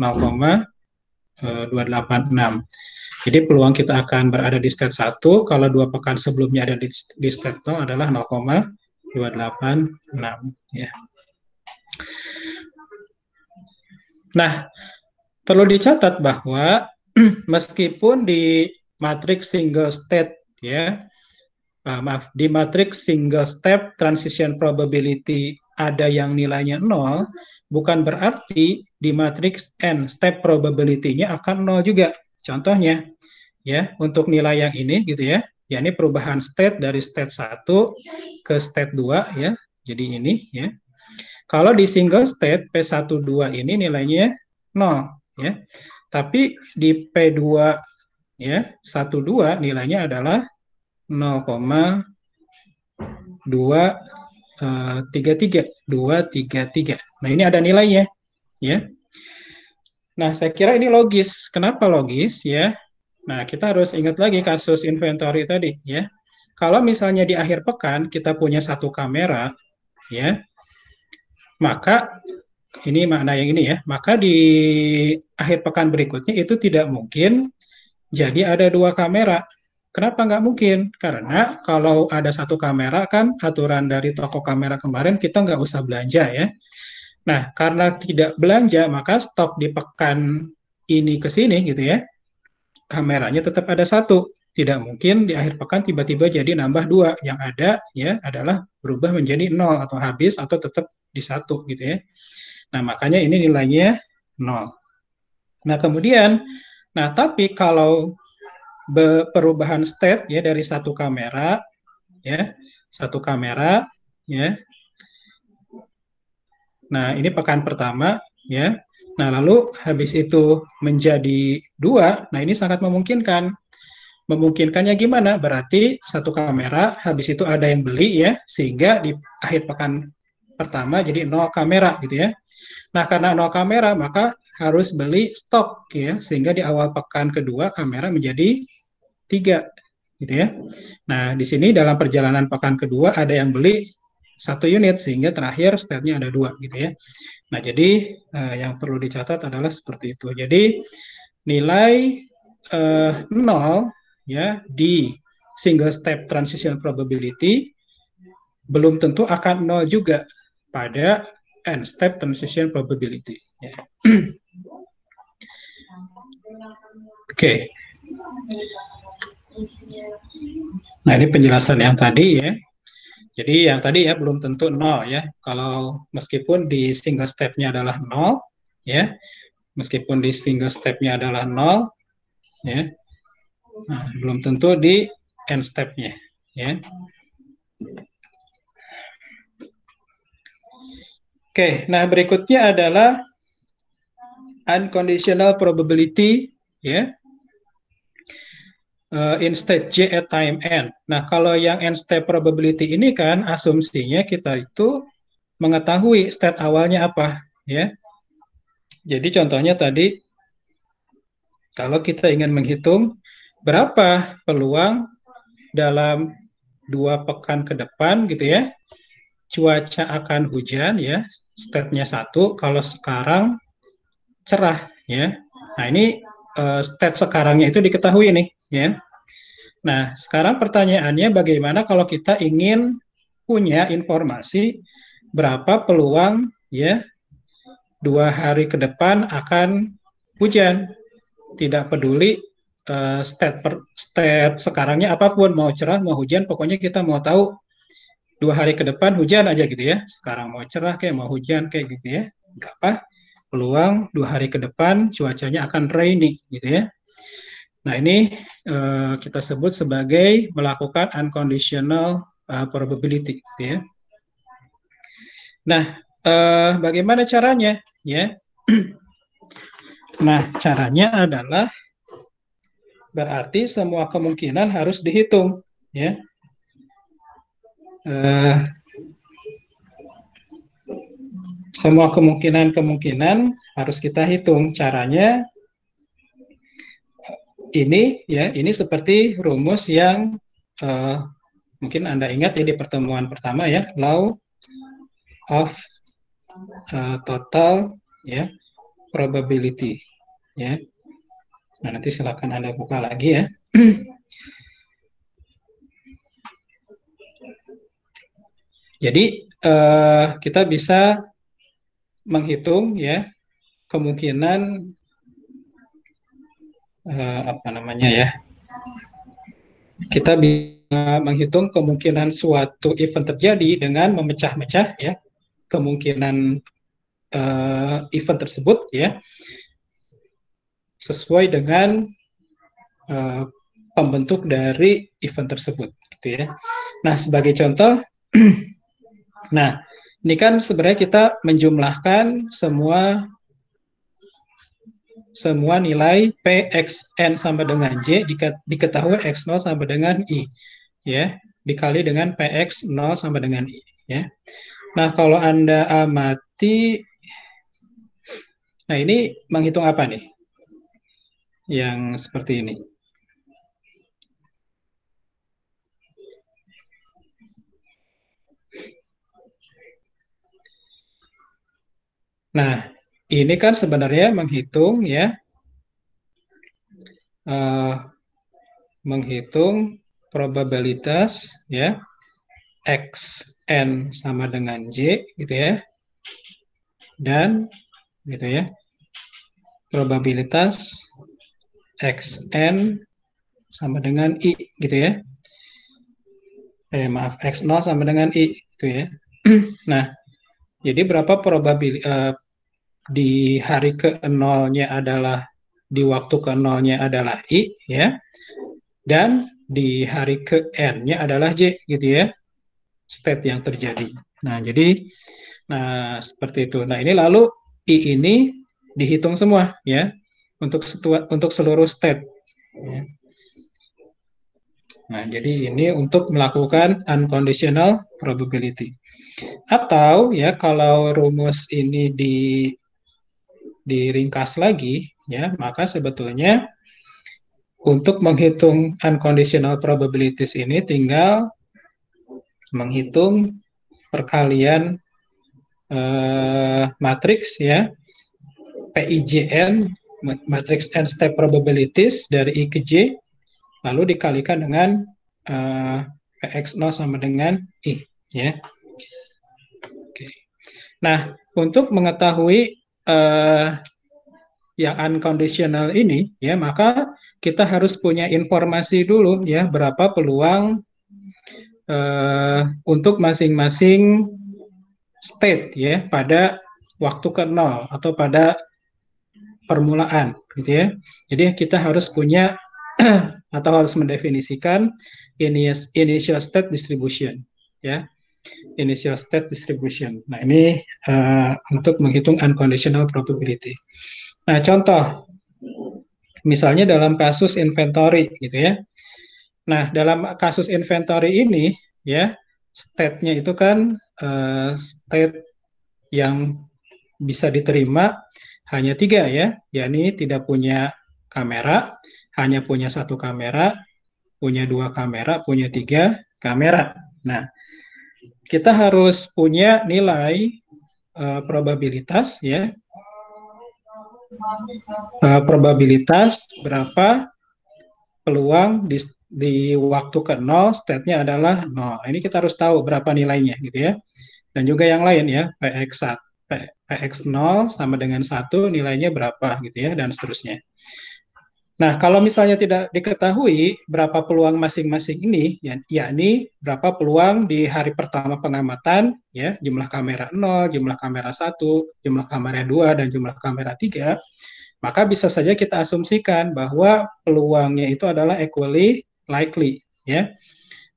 0,286. Jadi peluang kita akan berada di state 1 kalau 2 pekan sebelumnya ada di state 0 adalah 0,286 ya. Nah, perlu dicatat bahwa meskipun di matriks single state ya, maaf, di matriks single step transition probability ada yang nilainya 0, bukan berarti di matriks n step probability-nya akan 0 juga. Contohnya, ya, untuk nilai yang ini gitu ya, ini perubahan state dari state 1 ke state 2 ya. Jadi ini ya. Kalau di single state P12 ini nilainya 0 ya. Tapi di P2 ya, 12 nilainya adalah 0,233. Nah, ini ada nilainya ya. Nah, saya kira ini logis. Kenapa logis ya? Nah, kita harus ingat lagi kasus inventory tadi ya. Kalau misalnya di akhir pekan kita punya satu kamera ya, maka ini makna yang ini ya, maka di akhir pekan berikutnya itu tidak mungkin jadi ada dua kamera. Kenapa nggak mungkin? Karena kalau ada satu kamera kan aturan dari toko kamera kemarin kita nggak usah belanja ya. Nah, karena tidak belanja maka stok di pekan ini ke sini gitu ya, kameranya tetap ada satu. Tidak mungkin di akhir pekan tiba-tiba jadi nambah dua. Yang ada ya adalah berubah menjadi nol atau habis atau tetap di satu gitu ya. Nah, makanya ini nilainya nol. Nah, kemudian, nah tapi kalau perubahan state ya dari satu kamera ya, satu kamera ya. Nah, ini pekan pertama ya. Nah, lalu habis itu menjadi dua. Nah, ini sangat memungkinkan. Memungkinkannya gimana? Berarti satu kamera habis itu ada yang beli ya, sehingga di akhir pekan pertama jadi nol kamera gitu ya. Nah, karena nol kamera maka harus beli stok ya, sehingga di awal pekan kedua kamera menjadi 3 gitu ya. Nah, di sini dalam perjalanan pekan kedua ada yang beli satu unit sehingga terakhir state-nya ada 2 gitu ya. Nah, jadi yang perlu dicatat adalah seperti itu. Jadi nilai 0 ya di single step transition probability belum tentu akan 0 juga pada n step transition probability ya. Oke. Nah, ini penjelasan yang tadi ya. Jadi yang tadi ya belum tentu 0 ya. Kalau meskipun di single step-nya adalah 0 ya. Meskipun di single step-nya adalah 0 ya. Nah, belum tentu di n step-nya ya. Oke, nah berikutnya adalah unconditional probability ya. In state J at time n. Nah, kalau yang n step probability ini kan asumsinya kita itu mengetahui state awalnya apa ya. Jadi contohnya tadi kalau kita ingin menghitung berapa peluang dalam 2 pekan ke depan gitu ya, cuaca akan hujan ya, state-nya 1, kalau sekarang cerah ya. Nah, ini state sekarangnya itu diketahui nih ya. Nah, sekarang pertanyaannya bagaimana kalau kita ingin punya informasi berapa peluang ya 2 hari ke depan akan hujan. Tidak peduli state sekarangnya apapun, mau cerah, mau hujan, pokoknya kita mau tahu 2 hari ke depan hujan aja gitu ya. Sekarang mau cerah kayak mau hujan kayak gitu ya. Berapa peluang 2 hari ke depan cuacanya akan rainy gitu ya. Nah, ini kita sebut sebagai melakukan unconditional probability gitu ya. Nah, bagaimana caranya ya? Nah, caranya adalah berarti semua kemungkinan harus dihitung ya. Semua kemungkinan harus kita hitung. Caranya ini ya, ini seperti rumus yang mungkin Anda ingat ya di pertemuan pertama ya, law of total ya probability ya. Nah, nanti silakan Anda buka lagi ya. Jadi kita bisa menghitung ya kemungkinan apa namanya ya, kita bisa menghitung kemungkinan suatu event terjadi dengan memecah-mecah ya kemungkinan event tersebut ya sesuai dengan uh, pembentuk dari event tersebut gitu ya. Nah, sebagai contoh nah, ini kan sebenarnya kita menjumlahkan semua nilai P, X, N sama dengan J jika diketahui X0 sama dengan I. Ya, dikali dengan PX 0 sama dengan I. Ya. Nah, kalau Anda amati, nah ini menghitung apa nih? Yang seperti ini. Nah, ini kan sebenarnya menghitung ya, menghitung probabilitas ya X N sama dengan J gitu ya, dan gitu ya probabilitas X N sama dengan I gitu ya. Maaf, X0 sama dengan I gitu ya. Nah, jadi berapa probabilitas di hari ke nolnya adalah di waktu ke nolnya adalah I ya, dan di hari ke N-nya adalah J gitu ya, state yang terjadi. Nah, jadi seperti itu. Nah, ini lalu I ini dihitung semua ya untuk seluruh state. Ya. Nah, jadi ini untuk melakukan unconditional probability. Atau ya kalau rumus ini diringkas lagi ya, maka sebetulnya untuk menghitung unconditional probabilities ini tinggal menghitung perkalian matriks ya PIJN, matriks n step probabilities dari I ke J, lalu dikalikan dengan PX0 sama dengan I ya. Oke. Nah, untuk mengetahui yang unconditional ini ya, maka kita harus punya informasi dulu ya berapa peluang untuk masing-masing state ya pada waktu ke nol atau pada permulaan gitu ya. Jadi kita harus punya atau harus mendefinisikan initial state distribution ya. Initial state distribution. Nah, ini untuk menghitung unconditional probability. Nah, contoh misalnya dalam kasus inventory gitu ya. Nah, dalam kasus inventory ini ya, state-nya itu kan state yang bisa diterima hanya 3 ya, yakni tidak punya kamera, hanya punya 1 kamera, punya 2 kamera, punya 3 kamera. Nah, kita harus punya nilai probabilitas ya, probabilitas berapa peluang di waktu ke 0 state-nya adalah 0. Ini kita harus tahu berapa nilainya gitu ya. Dan juga yang lain ya, PX0 sama dengan 1 nilainya berapa gitu ya, dan seterusnya. Nah, kalau misalnya tidak diketahui berapa peluang masing-masing ini, yakni berapa peluang di hari pertama pengamatan, ya, jumlah kamera 0, jumlah kamera 1, jumlah kamera 2, dan jumlah kamera 3, maka bisa saja kita asumsikan bahwa peluangnya itu adalah equally likely, ya.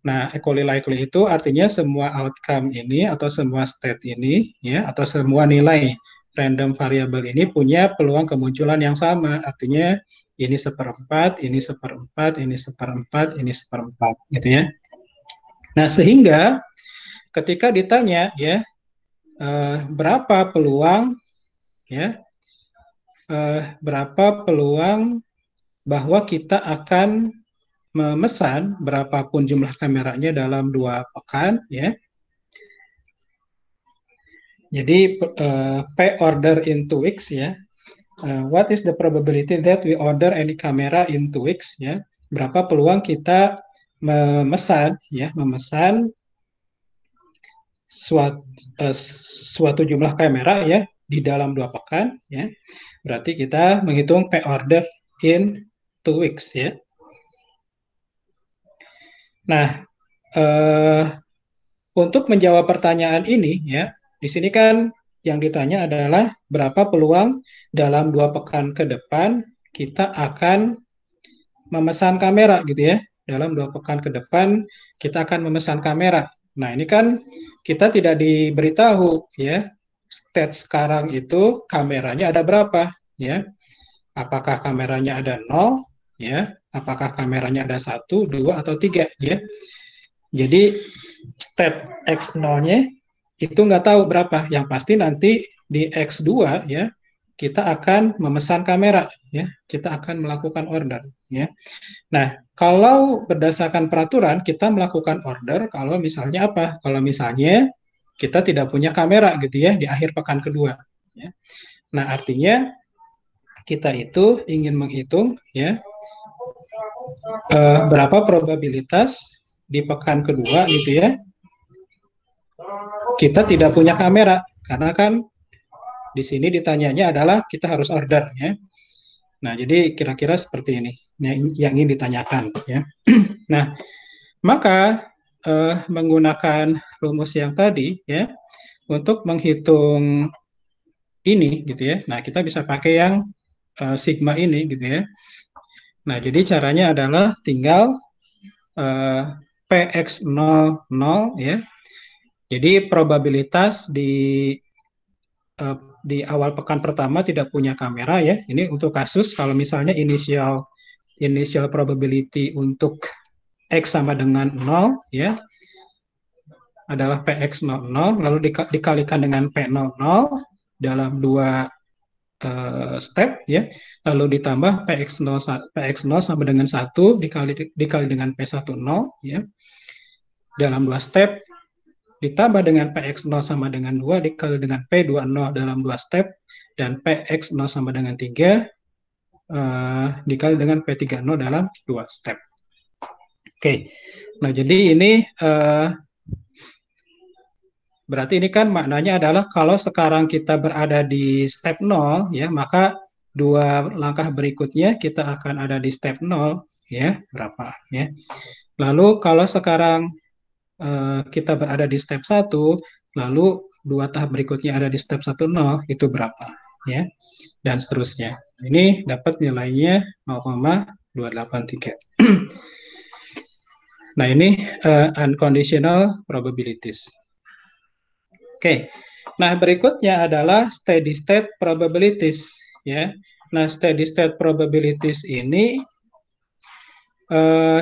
Nah, equally likely itu artinya semua outcome ini atau semua state ini, ya, atau semua nilai random variable ini punya peluang kemunculan yang sama. Artinya ini seperempat, ini seperempat, ini seperempat, ini seperempat, gitu ya. Nah, sehingga ketika ditanya, ya, berapa peluang, ya, berapa peluang bahwa kita akan memesan berapapun jumlah kameranya dalam 2 pekan, ya. Jadi P order in 2 weeks, ya. What is the probability that we order any camera in 2 weeks, ya. Berapa peluang kita memesan suatu jumlah kamera ya di dalam 2 pekan, ya. Berarti kita menghitung P order in 2 weeks, ya. Nah, eh, untuk menjawab pertanyaan ini ya, di sini kan yang ditanya adalah berapa peluang dalam 2 pekan ke depan kita akan memesan kamera gitu ya. Dalam 2 pekan ke depan kita akan memesan kamera. Nah ini kan kita tidak diberitahu ya stat sekarang itu kameranya ada berapa ya. Apakah kameranya ada 0 ya? Apakah kameranya ada 1, 2, atau 3 ya? Jadi stat X0-nya itu nggak tahu berapa. Yang pasti nanti di X2 ya kita akan memesan kamera ya. Kita akan melakukan order ya. Nah, kalau berdasarkan peraturan kita melakukan order kalau misalnya apa? Kalau misalnya kita tidak punya kamera gitu ya di akhir pekan kedua ya. Nah, artinya kita itu ingin menghitung ya berapa probabilitas di pekan kedua gitu ya kita tidak punya kamera karena kan di sini ditanyanya adalah kita harus order ya. Nah, jadi kira-kira seperti ini yang ingin ditanyakan ya. Nah, maka menggunakan rumus yang tadi ya untuk menghitung ini gitu ya. Nah, kita bisa pakai yang sigma ini gitu ya. Nah, jadi caranya adalah tinggal PX00 ya. Jadi probabilitas di awal pekan pertama tidak punya kamera ya. Ini untuk kasus kalau misalnya initial probability untuk X sama dengan 0 ya adalah PX00 lalu dikalikan dengan P00 dalam 2 step ya. Lalu ditambah PX0 sama dengan 1 dikali dengan P10 ya. Dalam 2 step ditambah dengan PX0 sama dengan 2 dikali dengan P20 dalam 2 step dan PX0 sama dengan 3 dikali dengan P30 dalam 2 step. Oke, nah jadi ini berarti ini kan maknanya adalah kalau sekarang kita berada di step 0 ya, maka 2 langkah berikutnya kita akan ada di step 0 ya, berapa ya. Lalu kalau sekarang kita berada di step 1, lalu 2 tahap berikutnya ada di step 10, itu berapa ya, dan seterusnya. Ini dapat nilainya 0,283. Nah, ini unconditional probabilities. Oke. Nah, berikutnya adalah steady state probabilities ya. Nah, steady state probabilities ini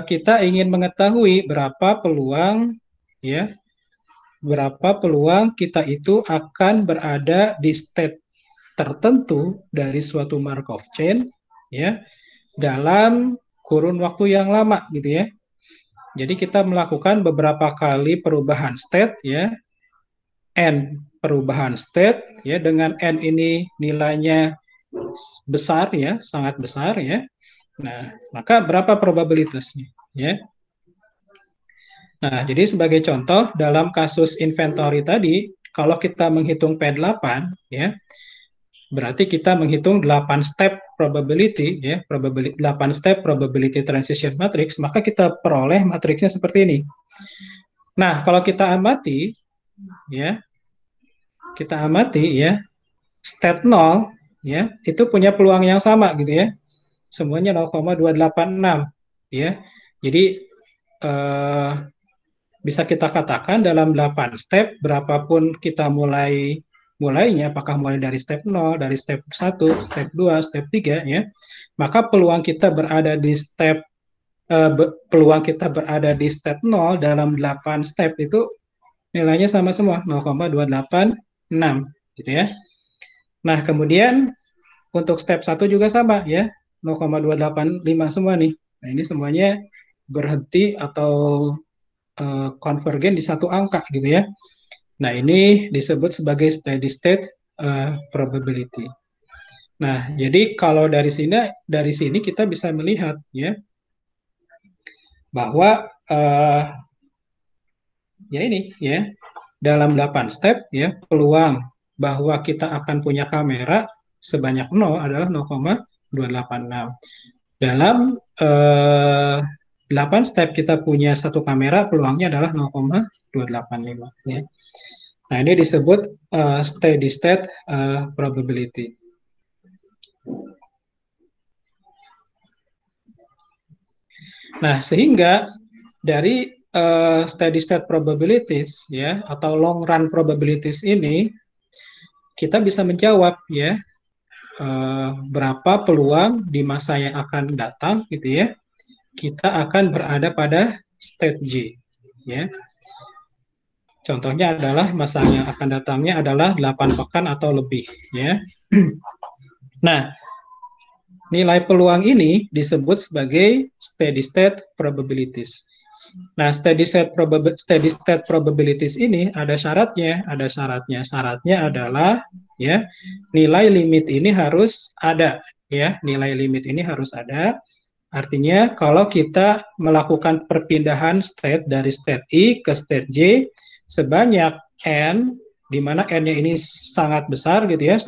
kita ingin mengetahui berapa peluang ya, berapa peluang kita itu akan berada di state tertentu dari suatu Markov chain ya dalam kurun waktu yang lama gitu ya. Jadi kita melakukan beberapa kali perubahan state ya, n perubahan state ya, dengan n ini nilainya besar ya, sangat besar ya. Nah, maka berapa probabilitasnya ya? Nah, jadi sebagai contoh dalam kasus inventory tadi, kalau kita menghitung P8 ya, berarti kita menghitung 8 step probability ya, 8 step probability transition matrix, maka kita peroleh matriksnya seperti ini. Nah, kalau kita amati ya, state 0 ya, itu punya peluang yang sama gitu ya. Semuanya 0,286 ya. Jadi bisa kita katakan dalam 8 step, berapapun kita mulainya, apakah mulai dari step 0, dari step 1, step 2, step 3, ya, maka peluang kita berada di step 0 dalam 8 step itu nilainya sama semua, 0,286, gitu ya. Nah, kemudian untuk step 1 juga sama, ya, 0,285 semua nih. Nah, ini semuanya berhenti atau konvergen di satu angka gitu ya. Nah, ini disebut sebagai steady state probability. Nah, jadi kalau dari sini kita bisa melihat ya bahwa ya ini ya dalam 8 step ya peluang bahwa kita akan punya kamera sebanyak 0 adalah 0,286. Dalam 8 step kita punya satu kamera, peluangnya adalah 0,285 ya. Nah, ini disebut steady state probability. Nah, sehingga dari steady state probabilities ya atau long run probabilities ini kita bisa menjawab ya berapa peluang di masa yang akan datang gitu ya kita akan berada pada state J ya. Contohnya adalah masa yang akan datangnya adalah 8 pekan atau lebih ya. Nah, nilai peluang ini disebut sebagai steady state probabilities. Nah, steady state probabilities ini ada syaratnya, ada syaratnya. Syaratnya adalah ya nilai limit ini harus ada ya, nilai limit ini harus ada. Artinya kalau kita melakukan perpindahan state dari state I ke state J sebanyak n, di mana n-nya ini sangat besar gitu ya,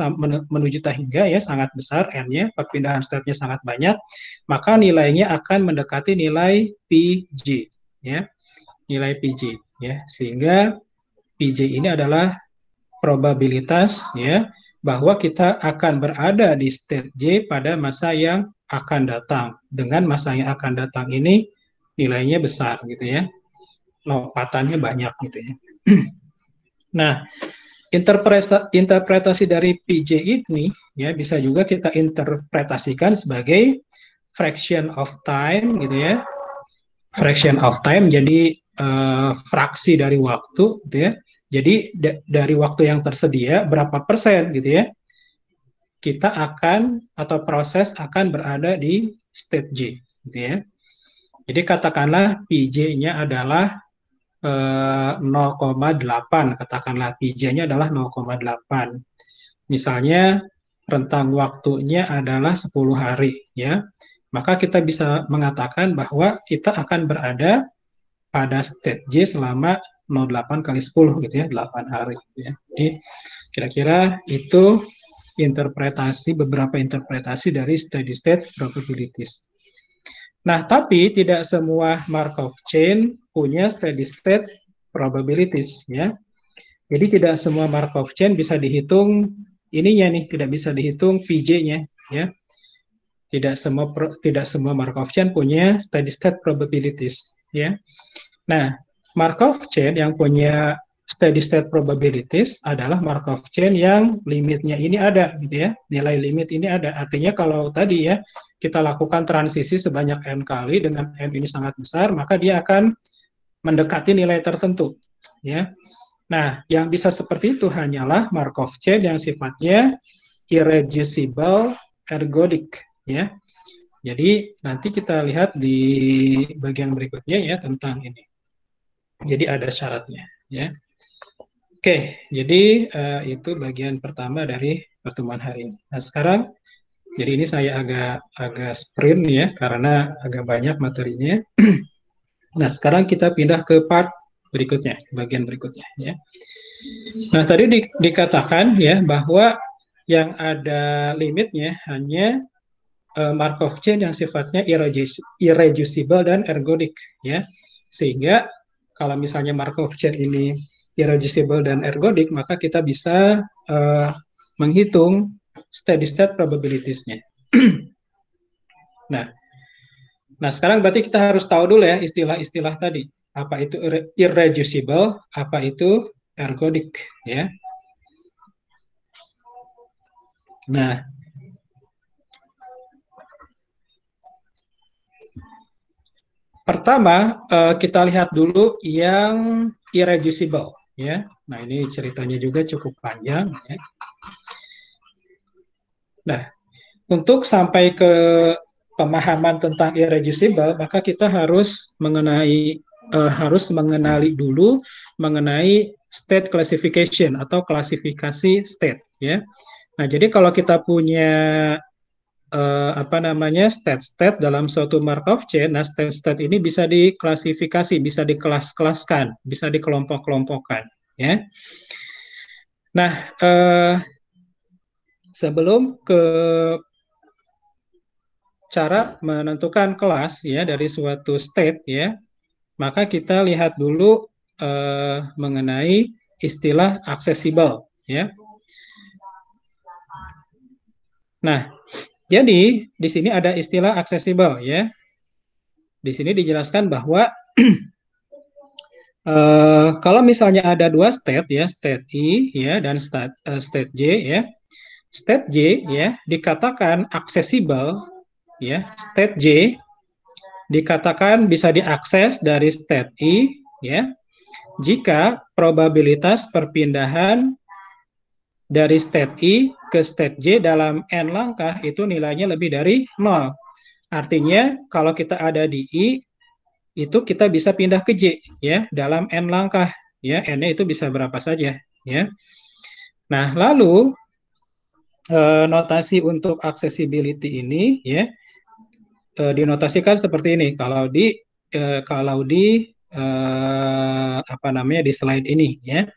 menuju hingga ya sangat besar n-nya, perpindahan state-nya sangat banyak, maka nilainya akan mendekati nilai PJ ya, nilai PJ ya, sehingga PJ ini adalah probabilitas ya bahwa kita akan berada di state J pada masa yang akan datang. Dengan masa yang akan datang ini nilainya besar gitu ya. Lompatannya banyak gitu ya. Nah, interpretasi dari PJ ini ya bisa juga kita interpretasikan sebagai fraction of time gitu ya. Fraction of time jadi fraksi dari waktu gitu ya. Jadi dari waktu yang tersedia berapa persen gitu ya kita akan atau proses akan berada di state J gitu ya. Jadi katakanlah PJ-nya adalah 0,8, katakanlah PJ-nya adalah 0,8. Misalnya rentang waktunya adalah 10 hari ya. Maka kita bisa mengatakan bahwa kita akan berada pada state J selama 0,8 kali 10 gitu ya, 8 hari gitu ya. Jadi kira-kira itu beberapa interpretasi dari steady state probabilities. Nah, tapi tidak semua Markov chain punya steady state probabilities ya. Jadi tidak semua Markov chain bisa dihitung ininya nih, tidak bisa dihitung PJ-nya ya. Tidak semua Markov chain punya steady state probabilities ya. Nah, Markov chain yang punya steady state probabilities adalah Markov chain yang limitnya ini ada gitu ya, nilai limit ini ada. Artinya kalau tadi ya kita lakukan transisi sebanyak n kali dengan n ini sangat besar, maka dia akan mendekati nilai tertentu ya. Nah, yang bisa seperti itu hanyalah Markov chain yang sifatnya irreducible ergodic ya. Jadi nanti kita lihat di bagian berikutnya ya tentang ini. Jadi ada syaratnya ya. Oke, jadi itu bagian pertama dari pertemuan hari ini. Nah, sekarang jadi ini saya agak sprint ya karena agak banyak materinya. Nah, sekarang kita pindah ke part berikutnya, bagian berikutnya ya. Nah, tadi dikatakan ya bahwa yang ada limitnya hanya Markov chain yang sifatnya irreducible dan ergodic ya. Sehingga kalau misalnya Markov chain ini irreducible dan ergodic, maka kita bisa menghitung steady state probabilities-nya. Nah, sekarang berarti kita harus tahu dulu ya istilah-istilah tadi. Apa itu irreducible, apa itu ergodic ya. Nah, pertama kita lihat dulu yang irreducible ya. Nah, ini ceritanya juga cukup panjang ya. Nah, untuk sampai ke pemahaman tentang irreducible, maka kita harus mengenali dulu mengenai state classification atau klasifikasi state ya. Nah, jadi kalau kita punya state dalam suatu Markov chain, nah state ini bisa diklasifikasi, bisa dikelas-kelaskan, bisa dikelompok-kelompokkan ya. Nah, sebelum ke cara menentukan kelas ya dari suatu state ya, maka kita lihat dulu mengenai istilah accessible ya. Nah, jadi di sini ada istilah accessible ya. Di sini dijelaskan bahwa kalau misalnya ada dua state ya, state I ya dan state J ya. State J ya dikatakan accessible ya. State J dikatakan bisa diakses dari state I ya jika probabilitas perpindahan dari state I ke state J dalam n langkah itu nilainya lebih dari 0. Artinya kalau kita ada di I itu kita bisa pindah ke J ya dalam n langkah ya, n-nya itu bisa berapa saja ya. Nah, lalu notasi untuk accessibility ini ya dinotasikan seperti ini kalau di apa namanya di slide ini ya.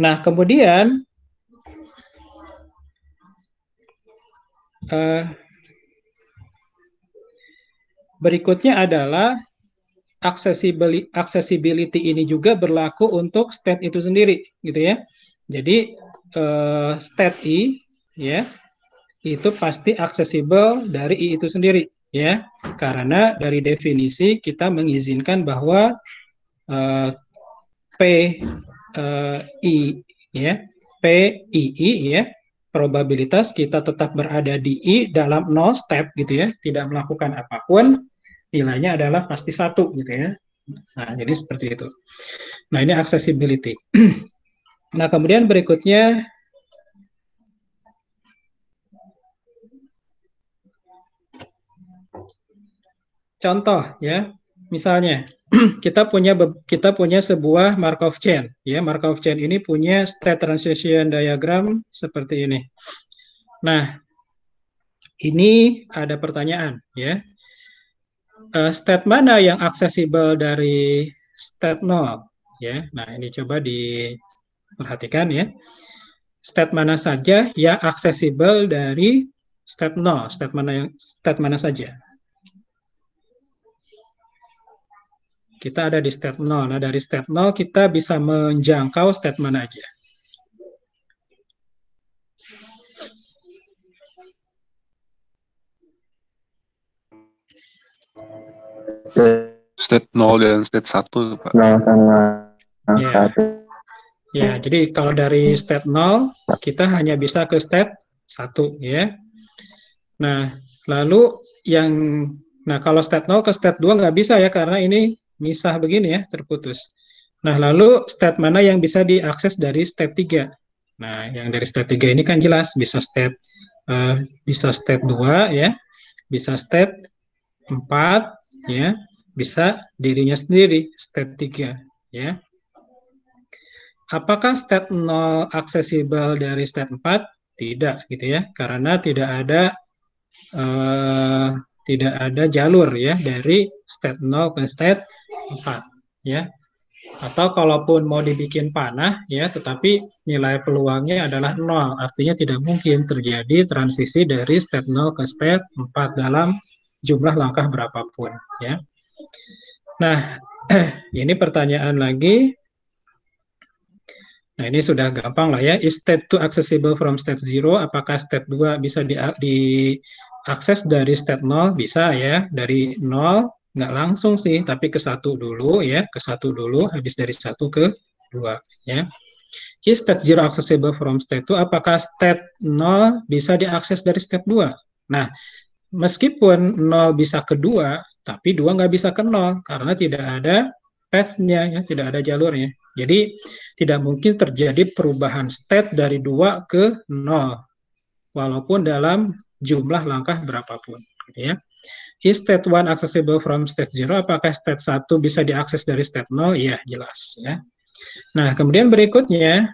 Nah, kemudian berikutnya adalah accessibility ini juga berlaku untuk state itu sendiri gitu ya. Jadi state I ya itu pasti aksesibel dari I itu sendiri ya, karena dari definisi kita mengizinkan bahwa PI ya, PII ya, probabilitas kita tetap berada di I dalam 0 step gitu ya, tidak melakukan apapun, nilainya adalah pasti 1 gitu ya. Nah, jadi seperti itu. Nah, ini accessibility. Nah, kemudian berikutnya contoh ya, misalnya kita punya sebuah Markov chain ya. Markov chain ini punya state transition diagram seperti ini. Nah, ini ada pertanyaan ya. State mana yang aksesibel dari state 0 ya. Nah, ini coba diperhatikan ya. State mana saja yang aksesibel dari state 0, state mana saja. Kita ada di state 0. Nah, dari state 0 kita bisa menjangkau state mana aja. State 0 dan state 1, Pak. 0 sama Ya. 1. Ya, jadi kalau dari state 0, kita hanya bisa ke state 1, ya. Nah, lalu kalau state 0 ke state 2 nggak bisa ya, karena ini misah begini ya, terputus. Nah, lalu state mana yang bisa diakses dari state 3? Nah, yang dari state 3 ini kan jelas, bisa state 2 ya, bisa state 4 ya, bisa dirinya sendiri state 3 ya. Apakah state 0 aksesibel dari state 4? Tidak gitu ya, karena tidak ada jalur ya dari state 0 ke state 4 ya. Atau kalaupun mau dibikin panah ya, tetapi nilai peluangnya adalah 0, artinya tidak mungkin terjadi transisi dari state 0 ke state 4 dalam jumlah langkah berapapun ya. Nah, ini pertanyaan lagi. Nah, ini sudah gampang lah ya. Is state 2 accessible from state 0? Apakah state 2 bisa diakses dari state 0? Bisa ya. Dari 0 nggak langsung sih, tapi ke 1 dulu ya. Ke 1 dulu, habis dari 1 ke 2 ya. Is state 0 accessible from state 2? Apakah state 0 bisa diakses dari state 2? Nah, meskipun 0 bisa ke 2, tapi 2 nggak bisa ke 0 karena tidak ada path-nya ya, tidak ada jalurnya. Jadi tidak mungkin terjadi perubahan state dari 2 ke 0 walaupun dalam jumlah langkah berapapun gitu ya. Is state 1 accessible from state 0? Apakah state 1 bisa diakses dari state 0? Ya, jelas ya. Nah, kemudian berikutnya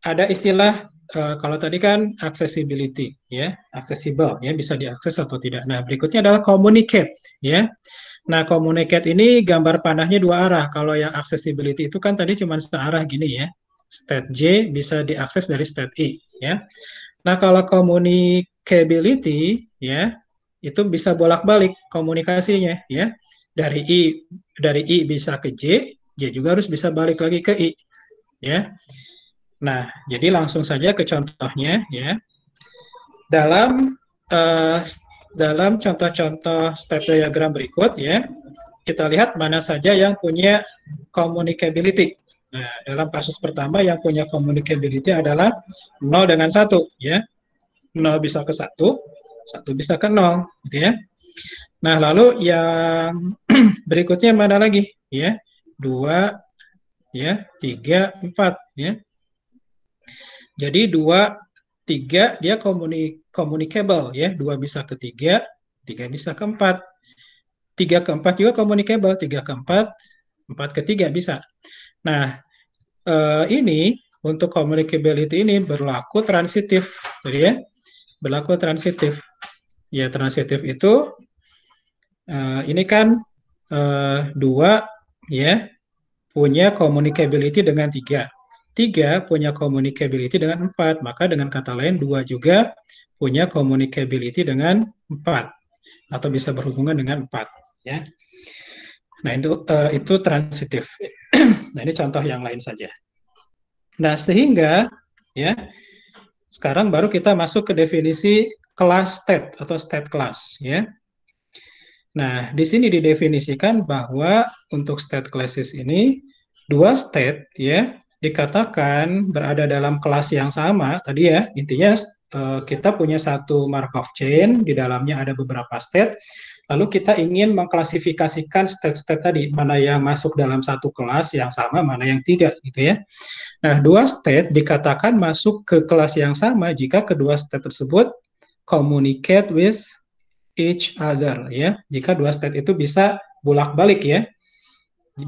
ada istilah kalau tadi kan accessibility ya, accessible ya, bisa diakses atau tidak. Nah, berikutnya adalah communicate ya. Nah, communicate ini gambar panahnya dua arah. Kalau yang accessibility itu kan tadi cuma searah gini ya, state J bisa diakses dari state I, ya. Nah, kalau communicability, ya, itu bisa bolak-balik komunikasinya, ya. Dari I bisa ke J juga harus bisa balik lagi ke I, ya. Nah, jadi langsung saja ke contohnya, ya. Dalam dalam contoh-contoh step diagram berikut, ya, kita lihat mana saja yang punya communicability. Nah, dalam kasus pertama yang punya communicability adalah 0 dengan 1, ya. 0 bisa ke 1, 1 bisa ke 0, gitu ya. Nah, lalu yang berikutnya mana lagi, ya? 2, ya, 3, 4, ya. Jadi 2, 3 dia communicable, ya. 2 bisa ke 3, 3 bisa ke 4. 3 ke 4 juga communicable, 3 ke 4, 4 ke 3 bisa. Nah, ini untuk communicability ini berlaku transitif, jadi ya, berlaku transitif. Ya, transitif itu ini kan 2, ya, punya communicability dengan 3. 3 punya communicability dengan 4, maka dengan kata lain 2 juga punya communicability dengan 4 atau bisa berhubungan dengan 4, ya. Nah, itu transitif. Nah, ini contoh yang lain saja. Nah, sehingga, ya, sekarang baru kita masuk ke definisi kelas state atau state class, ya. Nah, di sini didefinisikan bahwa untuk state classes ini dua state, ya, dikatakan berada dalam kelas yang sama. Tadi, ya, intinya kita punya satu Markov chain, di dalamnya ada beberapa state. Lalu kita ingin mengklasifikasikan state-state tadi, mana yang masuk dalam satu kelas yang sama, mana yang tidak, gitu ya. Nah, dua state dikatakan masuk ke kelas yang sama jika kedua state tersebut communicate with each other, ya. Jika dua state itu bisa bolak-balik, ya,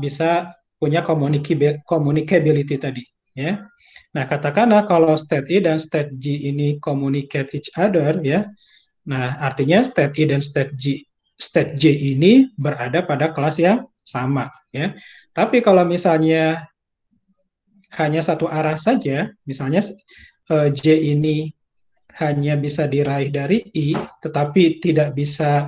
bisa punya communicability tadi, ya. Nah, katakanlah kalau state I dan state J ini communicate each other, ya. Nah, artinya state I dan state J ini berada pada kelas yang sama, ya. Tapi kalau misalnya hanya satu arah saja, misalnya J ini hanya bisa diraih dari I, tetapi tidak bisa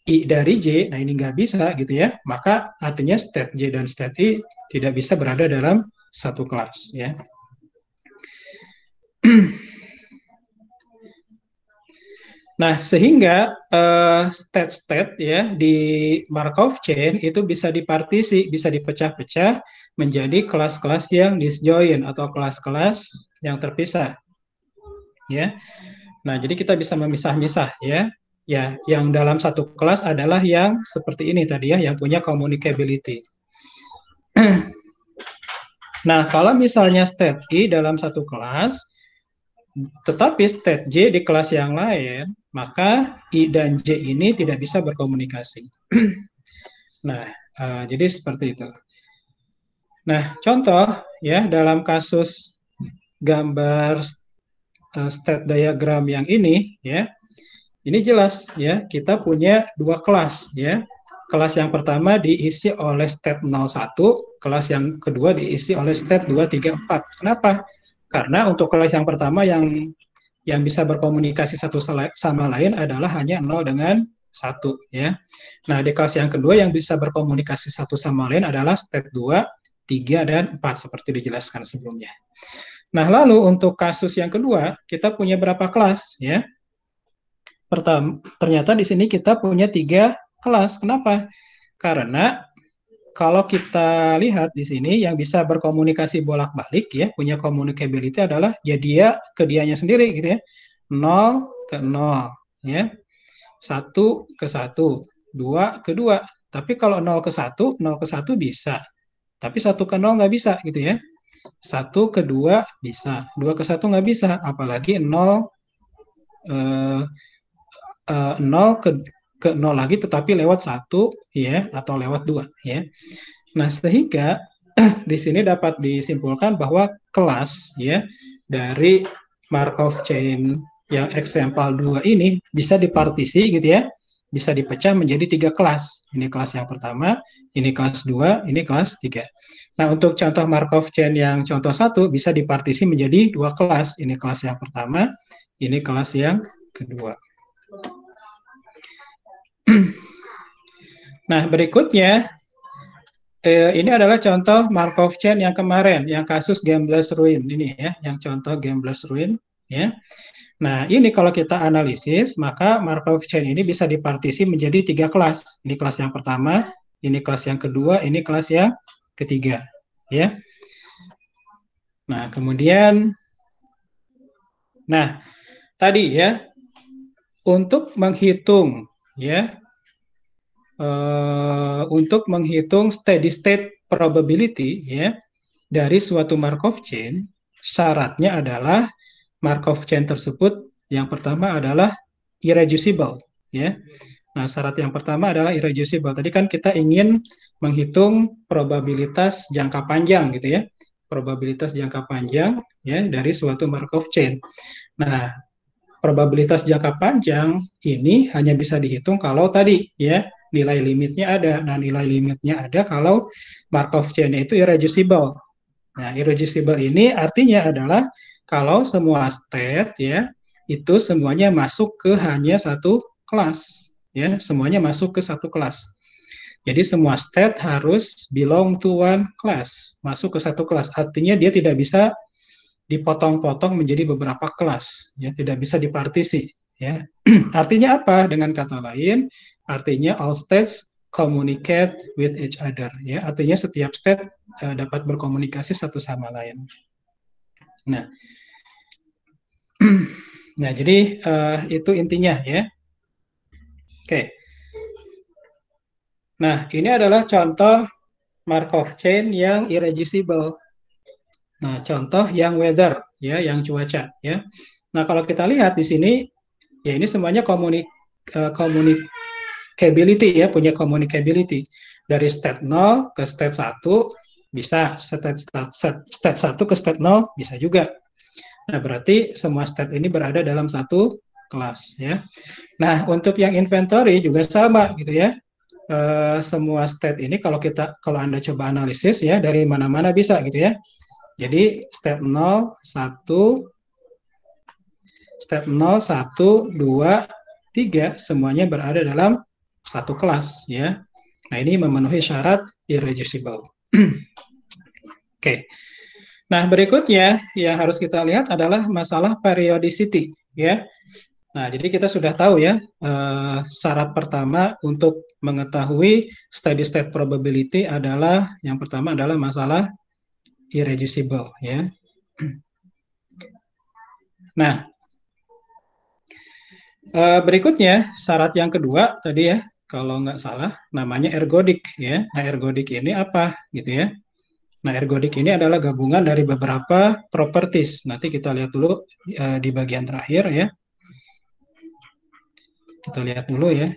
I dari J, nah ini nggak bisa, gitu ya. Maka artinya state J dan state I tidak bisa berada dalam satu kelas, ya. Nah, sehingga state-state, ya, di Markov chain itu bisa dipartisi, bisa dipecah-pecah menjadi kelas-kelas yang disjoint atau kelas-kelas yang terpisah, ya. Nah, jadi kita bisa memisah-misah, ya. Ya, yang dalam satu kelas adalah yang seperti ini tadi, ya, yang punya communicability. Nah, kalau misalnya state I dalam satu kelas, tetapi state J di kelas yang lain, maka I dan J ini tidak bisa berkomunikasi. Nah, jadi seperti itu. Nah, contoh, ya, dalam kasus gambar state diagram yang ini, ya, ini jelas, ya, kita punya dua kelas, ya. Kelas yang pertama diisi oleh state 01, kelas yang kedua diisi oleh state 2, 3, 4. Kenapa? Karena untuk kelas yang pertama yang bisa berkomunikasi satu sama lain adalah hanya 0 dengan 1, ya. Nah, di kelas yang kedua yang bisa berkomunikasi satu sama lain adalah state 2, 3, dan 4 seperti dijelaskan sebelumnya. Nah, lalu untuk kasus yang kedua, kita punya berapa kelas, ya? Pertama, ternyata di sini kita punya 3 kelas. Kenapa? Karena kalau kita lihat di sini yang bisa berkomunikasi bolak-balik, ya, punya communicability adalah ya dia ke dianya sendiri, gitu ya. 0 ke 0, ya. 1 ke 1, 2 ke 2. Tapi kalau 0 ke 1, 0 ke 1 bisa. Tapi 1 ke 0 nggak bisa, gitu ya. 1 ke 2 bisa, 2 ke 1 nggak bisa, apalagi 0 ke 0 lagi tetapi lewat 1, ya, atau lewat 2, ya. Nah, sehingga di sini dapat disimpulkan bahwa kelas, ya, dari Markov chain yang example 2 ini bisa dipartisi, gitu ya, bisa dipecah menjadi 3 kelas. Ini kelas yang pertama, ini kelas 2, ini kelas 3. Nah, untuk contoh Markov chain yang contoh 1 bisa dipartisi menjadi 2 kelas. Ini kelas yang pertama, ini kelas yang kedua. Nah, berikutnya ini adalah contoh Markov chain yang kemarin, yang kasus Gambler's Ruin ini ya, yang contoh Gambler's Ruin ya. Nah, ini kalau kita analisis, maka Markov chain ini bisa dipartisi menjadi 3 kelas. Ini kelas yang pertama, ini kelas yang kedua, ini kelas yang ketiga ya. Nah, kemudian tadi ya, untuk menghitung ya, untuk menghitung steady state probability ya dari suatu Markov chain, syaratnya adalah Markov chain tersebut yang pertama adalah irreducible ya. Nah, syarat yang pertama adalah irreducible. Tadi kan kita ingin menghitung probabilitas jangka panjang gitu ya. Probabilitas jangka panjang ya dari suatu Markov chain. Nah, probabilitas jangka panjang ini hanya bisa dihitung kalau tadi ya nilai limitnya ada. Nah, nilai limitnya ada kalau Markov chain itu irreducible. Nah, irreducible ini artinya adalah kalau semua state ya itu semuanya masuk ke hanya satu kelas ya, semuanya masuk ke satu kelas. Jadi semua state harus belong to one class, masuk ke satu kelas. Artinya dia tidak bisa dipotong-potong menjadi beberapa kelas, ya, tidak bisa dipartisi, ya. Artinya apa? Dengan kata lain, artinya all states communicate with each other, ya. Artinya setiap state dapat berkomunikasi satu sama lain. Nah, nah jadi itu intinya, ya. Oke. Nah, ini adalah contoh Markov chain yang irreducible. Nah, contoh yang weather, ya, yang cuaca, ya. Nah, kalau kita lihat di sini, ya ini semuanya communicability ya, punya communicability. Dari state 0 ke state 1 bisa, state 1 ke state 0 bisa juga. Nah, berarti semua state ini berada dalam satu kelas ya. Nah, untuk yang inventory juga sama gitu ya. Semua state ini kalau Anda coba analisis ya dari mana-mana bisa gitu ya. Jadi step 0, 1, step 0, 1, 2, 3 semuanya berada dalam satu kelas ya. Nah, ini memenuhi syarat irreducible. Oke. Nah, berikutnya yang harus kita lihat adalah masalah periodicity ya. Nah, jadi kita sudah tahu ya, syarat pertama untuk mengetahui steady state probability adalah yang pertama adalah masalah irreducible ya. Nah, berikutnya syarat yang kedua tadi ya, kalau nggak salah namanya ergodic ya. Nah, ergodic ini apa gitu ya? Nah, ergodic ini adalah gabungan dari beberapa properties. Nanti kita lihat dulu di bagian terakhir ya. Kita lihat dulu ya.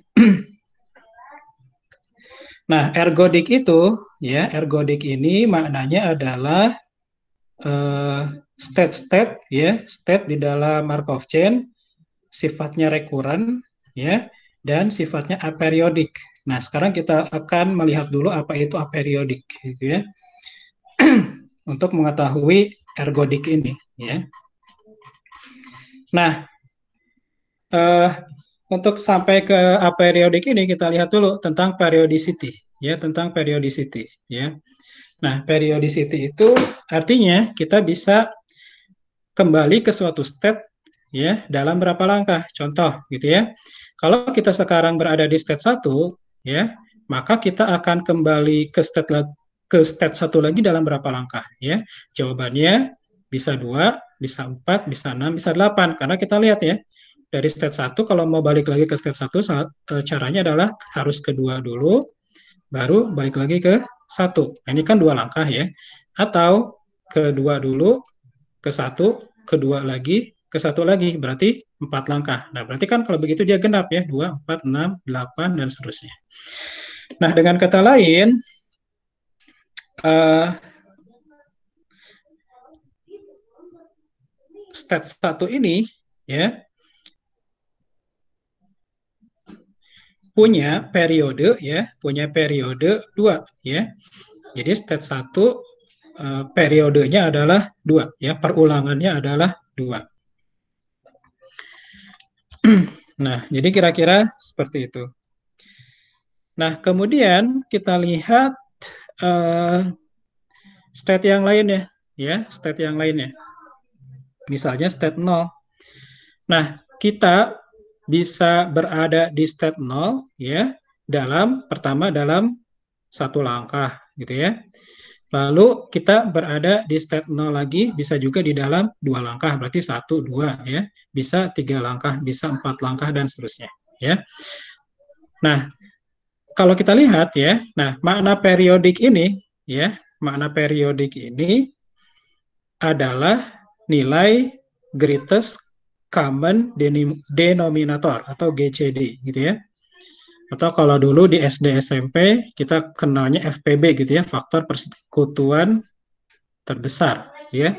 Nah, ergodic itu ya, ergodic ini maknanya adalah state-state ya, state di dalam Markov chain sifatnya rekuren ya dan sifatnya aperiodic. Nah, sekarang kita akan melihat dulu apa itu aperiodic gitu ya. Untuk mengetahui ergodic ini ya. Nah, untuk sampai ke aperiodic ini kita lihat dulu tentang periodicity ya, tentang periodicity ya. Nah, periodicity itu artinya kita bisa kembali ke suatu state ya dalam berapa langkah. Contoh gitu ya. Kalau kita sekarang berada di state 1 ya, maka kita akan kembali ke state 1 lagi dalam berapa langkah ya. Jawabannya bisa 2, bisa 4, bisa 6, bisa 8 karena kita lihat ya. Dari state 1 kalau mau balik lagi ke state 1 caranya adalah harus kedua dulu baru balik lagi ke 1. Nah, ini kan 2 langkah ya. Atau kedua dulu ke 1, kedua lagi ke 1 lagi, berarti 4 langkah. Nah, berarti kan kalau begitu dia genap ya, 2, 4, 6, 8 dan seterusnya. Nah, dengan kata lain state 1 ini ya punya periode ya, punya periode 2 ya. Jadi state 1 periodenya adalah 2 ya, perulangannya adalah 2. Nah, jadi kira-kira seperti itu. Nah, kemudian kita lihat state yang lainnya ya, state yang lainnya. Misalnya state 0. Nah, kita bisa berada di state 0 ya, pertama dalam satu langkah gitu ya. Lalu kita berada di state 0 lagi, bisa juga di dalam 2 langkah, berarti 1, 2 ya. Bisa 3 langkah, bisa 4 langkah dan seterusnya ya. Nah, kalau kita lihat ya, nah makna periodik ini ya, makna periodik ini adalah nilai greatest common denominator atau GCD gitu ya. Atau kalau dulu di SD SMP kita kenalnya FPB gitu ya, faktor persekutuan terbesar ya.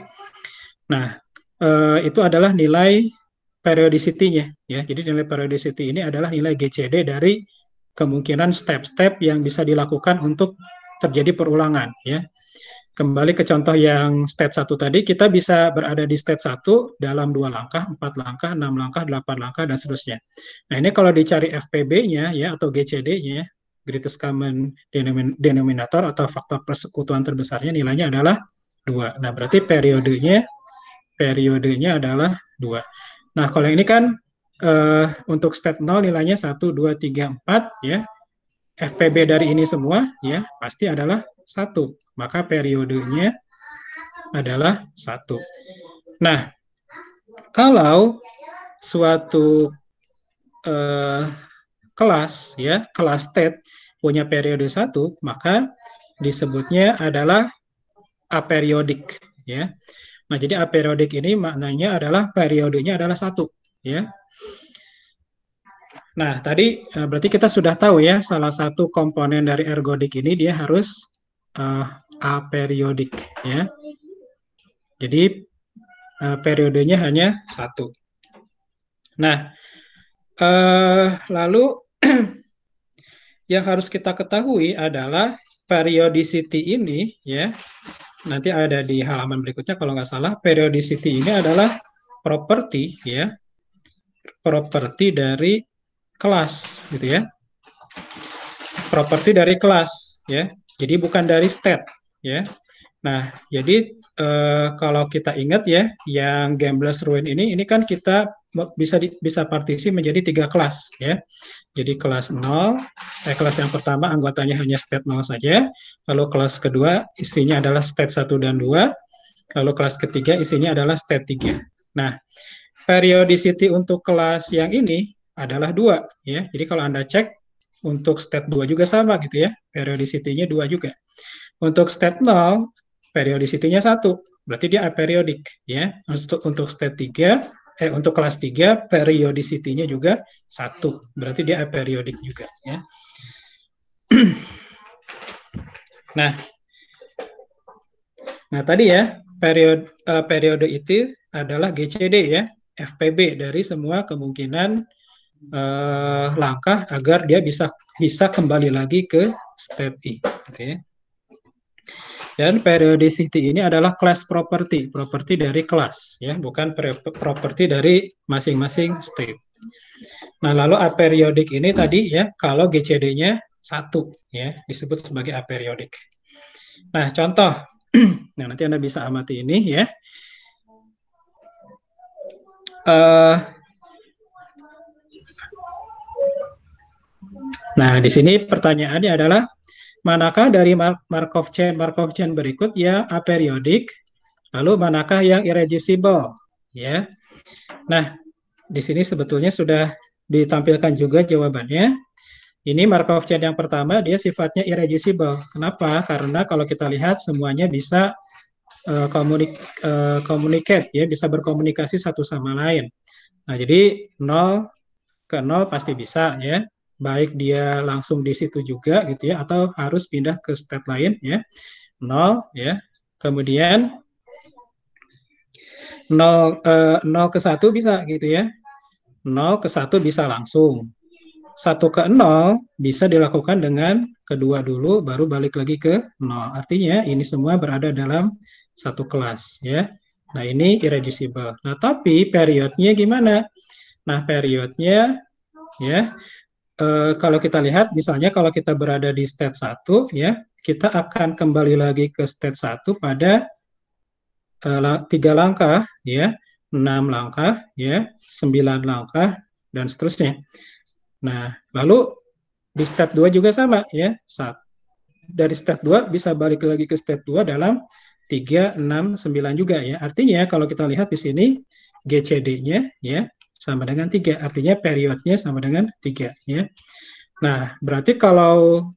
Nah, itu adalah nilai periodicity-nya ya. Jadi nilai periodicity ini adalah nilai GCD dari kemungkinan step-step yang bisa dilakukan untuk terjadi perulangan ya. Kembali ke contoh yang state 1 tadi, kita bisa berada di state 1 dalam 2 langkah, 4 langkah, 6 langkah, 8 langkah, dan seterusnya. Nah, ini kalau dicari FPB-nya ya, atau GCD-nya, greatest common denominator atau faktor persekutuan terbesarnya nilainya adalah 2. Nah, berarti periodenya adalah 2. Nah, kalau ini kan untuk state 0 nilainya 1, 2, 3, 4 ya. FPB dari ini semua ya pasti adalah 1. Maka periodenya adalah 1. Nah, kalau suatu kelas ya, kelas state punya periode 1, maka disebutnya adalah aperiodic ya. Nah, jadi aperiodic ini maknanya adalah periodenya adalah 1 ya. Nah, tadi berarti kita sudah tahu ya, salah satu komponen dari ergodik ini dia harus aperiodic ya. Jadi periodenya hanya 1. Nah, lalu yang harus kita ketahui adalah periodicity ini ya. Nanti ada di halaman berikutnya kalau nggak salah, periodicity ini adalah properti ya. Properti dari kelas gitu ya. Properti dari kelas ya. Jadi bukan dari state ya. Nah, jadi kalau kita ingat ya, yang Gambler's Ruin ini kan kita bisa partisi menjadi 3 kelas ya. Jadi kelas 0, kelas yang pertama anggotanya hanya state 0 saja, lalu kelas kedua isinya adalah state 1 dan 2, lalu kelas ketiga isinya adalah state 3. Nah, periodicity untuk kelas yang ini adalah 2 ya. Jadi kalau Anda cek untuk state 2 juga sama gitu ya, periodicity-nya 2 juga. Untuk state 0 periodicity-nya 1, berarti dia aperiodic ya. Untuk state 3 untuk kelas 3 periodicity-nya juga 1, berarti dia aperiodic juga ya. Nah tadi ya periode itu adalah GCD ya, FPB dari semua kemungkinan langkah agar dia bisa kembali lagi ke state I. Okay. Dan periodicity ini adalah class property dari kelas, ya, bukan property dari masing-masing state. Nah, lalu aperiodic ini tadi ya, kalau GCD-nya 1, ya, disebut sebagai aperiodic. Nah, contoh, nah nanti Anda bisa amati ini ya. Nah, di sini pertanyaannya adalah manakah dari Markov chain berikut yang aperiodic, lalu manakah yang irreducible, ya. Nah, di sini sebetulnya sudah ditampilkan juga jawabannya. Ini Markov chain yang pertama dia sifatnya irreducible. Kenapa? Karena kalau kita lihat semuanya bisa communicate ya, bisa berkomunikasi satu sama lain. Nah, jadi 0 ke 0 pasti bisa ya. Baik dia langsung di situ juga gitu ya, atau harus pindah ke state lain ya. 0 ya. Kemudian 0 ke 1 bisa gitu ya. 0 ke 1 bisa langsung. 1 ke 0 bisa dilakukan dengan kedua dulu, baru balik lagi ke 0. Artinya ini semua berada dalam satu kelas, ya. Nah, ini irreducible. Nah, tapi periodnya gimana? Nah, periodnya, ya, kalau kita lihat, misalnya kalau kita berada di state 1, ya, kita akan kembali lagi ke state 1 pada 3 langkah, ya, 6 langkah, ya, 9 langkah, dan seterusnya. Nah, lalu di step 2 juga sama, ya. Dari step 2 bisa balik lagi ke step 2 dalam 3, 6, 9 juga, ya. Artinya kalau kita lihat di sini GCD-nya, ya, sama dengan 3. Artinya periodnya sama dengan 3, ya. Nah, berarti kalau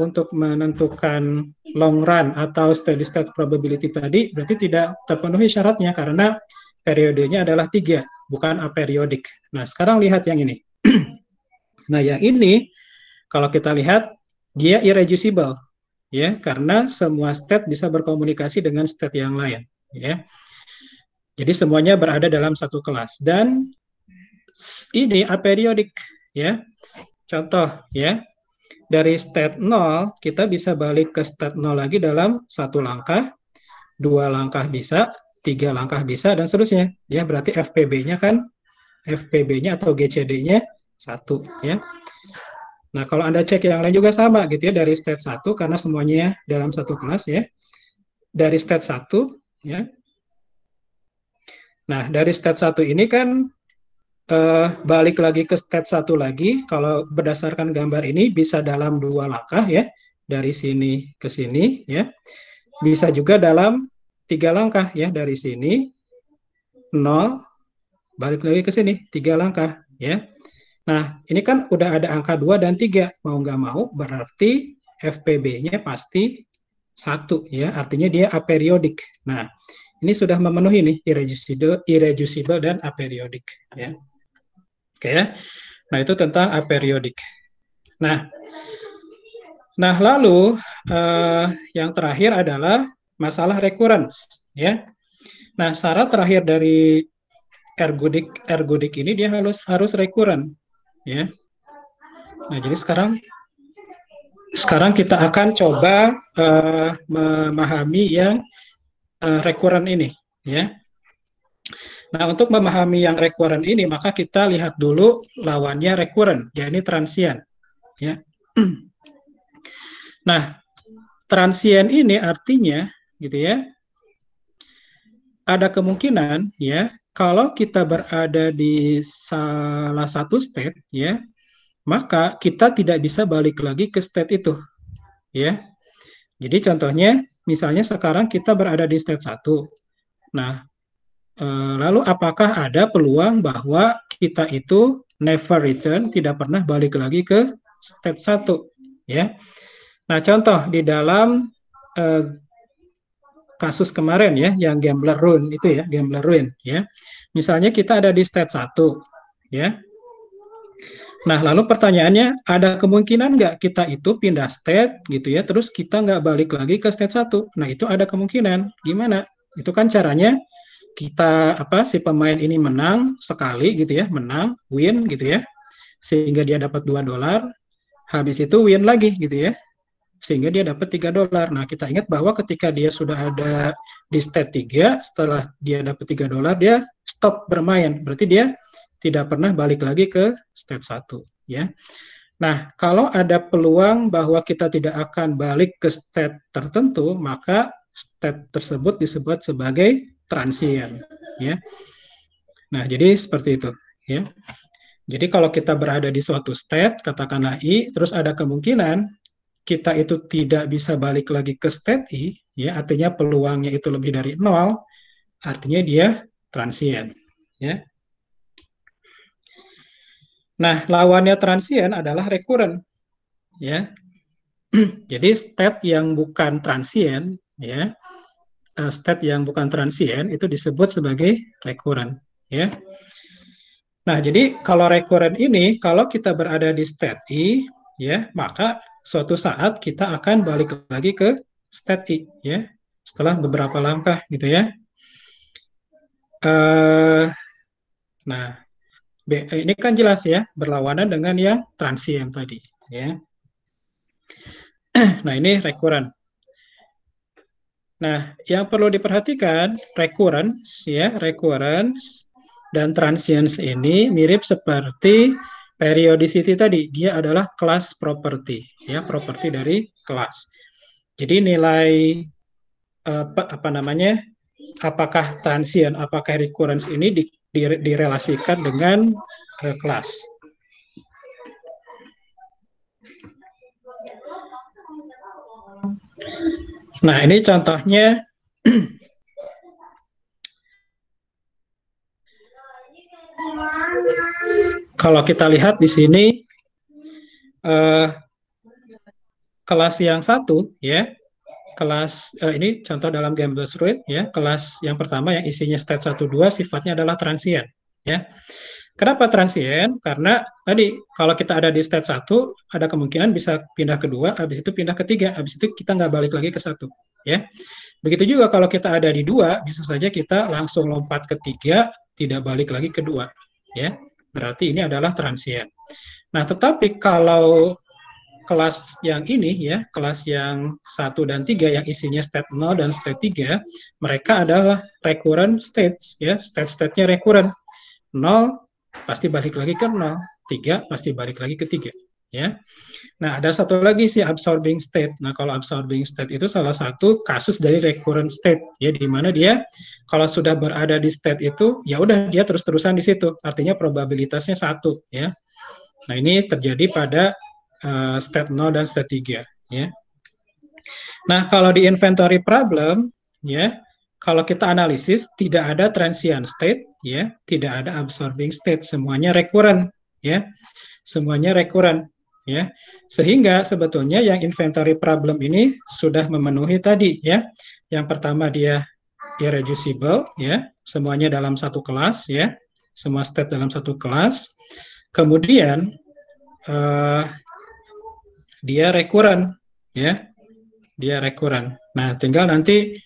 untuk menentukan long run atau steady state probability tadi, berarti tidak terpenuhi syaratnya karena periodenya adalah 3, bukan aperiodic. Nah, sekarang lihat yang ini. Nah, yang ini kalau kita lihat dia irreducible, ya, karena semua state bisa berkomunikasi dengan state yang lain, ya. Jadi semuanya berada dalam satu kelas dan ini aperiodic, ya. Contoh, ya. Dari state 0 kita bisa balik ke state 0 lagi dalam 1 langkah, 2 langkah bisa, 3 langkah bisa, dan seterusnya. Ya, berarti FPB-nya atau GCD-nya 1, ya. Nah, kalau Anda cek yang lain juga sama gitu ya, dari state 1 karena semuanya dalam satu kelas, ya. Dari state 1, ya. Nah, dari state 1 ini kan balik lagi ke state 1 lagi, kalau berdasarkan gambar ini bisa dalam 2 langkah, ya. Dari sini ke sini, ya. Bisa juga dalam 3 langkah, ya. Dari sini 0 balik lagi ke sini 3 langkah, ya. Nah, ini kan udah ada angka 2 dan 3. Mau nggak mau berarti FPB-nya pasti 1, ya. Artinya dia aperiodic. Nah, ini sudah memenuhi nih irreducible dan aperiodic, ya. Oke, ya. Nah, itu tentang aperiodic. Nah, lalu yang terakhir adalah masalah recurrence, ya. Nah, syarat terakhir dari ergodik ini dia harus recurrent, ya. Nah, jadi sekarang kita akan coba memahami yang recurrent ini, ya. Nah, untuk memahami yang recurrent ini, maka kita lihat dulu lawannya recurrent, yakni transient, ya. Nah, transient ini artinya, gitu ya, ada kemungkinan, ya, kalau kita berada di salah satu state, ya, maka kita tidak bisa balik lagi ke state itu, ya. Jadi contohnya, misalnya sekarang kita berada di state 1. Nah, lalu apakah ada peluang bahwa kita itu never return, tidak pernah balik lagi ke state 1, ya. Nah, contoh di dalam kasus kemarin, ya, yang gambler ruin itu, ya, gambler ruin, ya. Misalnya kita ada di state 1, ya. Nah, lalu pertanyaannya, ada kemungkinan nggak kita itu pindah state, gitu ya, terus kita nggak balik lagi ke state 1? Nah, itu ada kemungkinan. Gimana? Itu kan caranya kita, si pemain ini menang sekali, gitu ya, menang, win, gitu ya, sehingga dia dapat $2, habis itu win lagi, gitu ya, sehingga dia dapat $3. Nah, kita ingat bahwa ketika dia sudah ada di state 3, setelah dia dapat $3, dia stop bermain. Berarti dia tidak pernah balik lagi ke state 1, ya. Nah, kalau ada peluang bahwa kita tidak akan balik ke state tertentu, maka state tersebut disebut sebagai transient, ya. Nah, jadi seperti itu, ya. Jadi kalau kita berada di suatu state, katakanlah I, terus ada kemungkinan kita itu tidak bisa balik lagi ke state I, ya, artinya peluangnya itu lebih dari 0, artinya dia transient, ya. Nah, lawannya transient adalah recurrent, ya. Jadi state yang bukan transient, ya, state yang bukan transient itu disebut sebagai recurrent, ya. Nah, jadi kalau recurrent ini, kalau kita berada di state I, ya, maka suatu saat kita akan balik lagi ke state I, ya, setelah beberapa langkah, gitu ya. Nah, Ini kan jelas ya, berlawanan dengan yang transient tadi. Ya. Nah, ini recurrent. Nah, yang perlu diperhatikan, recurrence ya, recurrence dan transience ini mirip seperti periodicity tadi. Dia adalah kelas property, ya, property dari kelas. Jadi nilai apa namanya? Apakah transient, apakah recurrence ini direlasikan dengan kelas. Nah, ini contohnya kalau kita lihat di sini kelas yang satu ya, kelas ini contoh dalam Gambles Root ya, kelas yang pertama yang isinya state 1 2 sifatnya adalah transient ya. Kenapa transient? Karena tadi kalau kita ada di state 1 ada kemungkinan bisa pindah ke 2, habis itu pindah ke 3, habis itu kita nggak balik lagi ke 1 ya. Begitu juga kalau kita ada di 2, bisa saja kita langsung lompat ke 3, tidak balik lagi ke 2 ya. Berarti ini adalah transient. Nah, tetapi kalau kelas yang ini ya, kelas yang 1 dan 3 yang isinya state 0 dan state 3, mereka adalah recurrent states ya, state-statenya recurrent. 0 pasti balik lagi ke 0, 3 pasti balik lagi ke 3 ya. Nah, ada satu lagi sih absorbing state. Nah, kalau absorbing state itu salah satu kasus dari recurrent state ya, di mana dia kalau sudah berada di state itu ya udah dia terus-terusan di situ. Artinya probabilitasnya 1 ya. Nah, ini terjadi pada state 0 dan state 3 ya. Nah, kalau di inventory problem ya, kalau kita analisis tidak ada transient state ya, tidak ada absorbing state, semuanya recurrent ya. Semuanya recurrent ya. Sehingga sebetulnya yang inventory problem ini sudah memenuhi tadi ya. Yang pertama dia irreducible ya, semuanya dalam satu kelas ya. Semua state dalam satu kelas. Kemudian dia recurrent ya, dia recurrent. Nah, tinggal nanti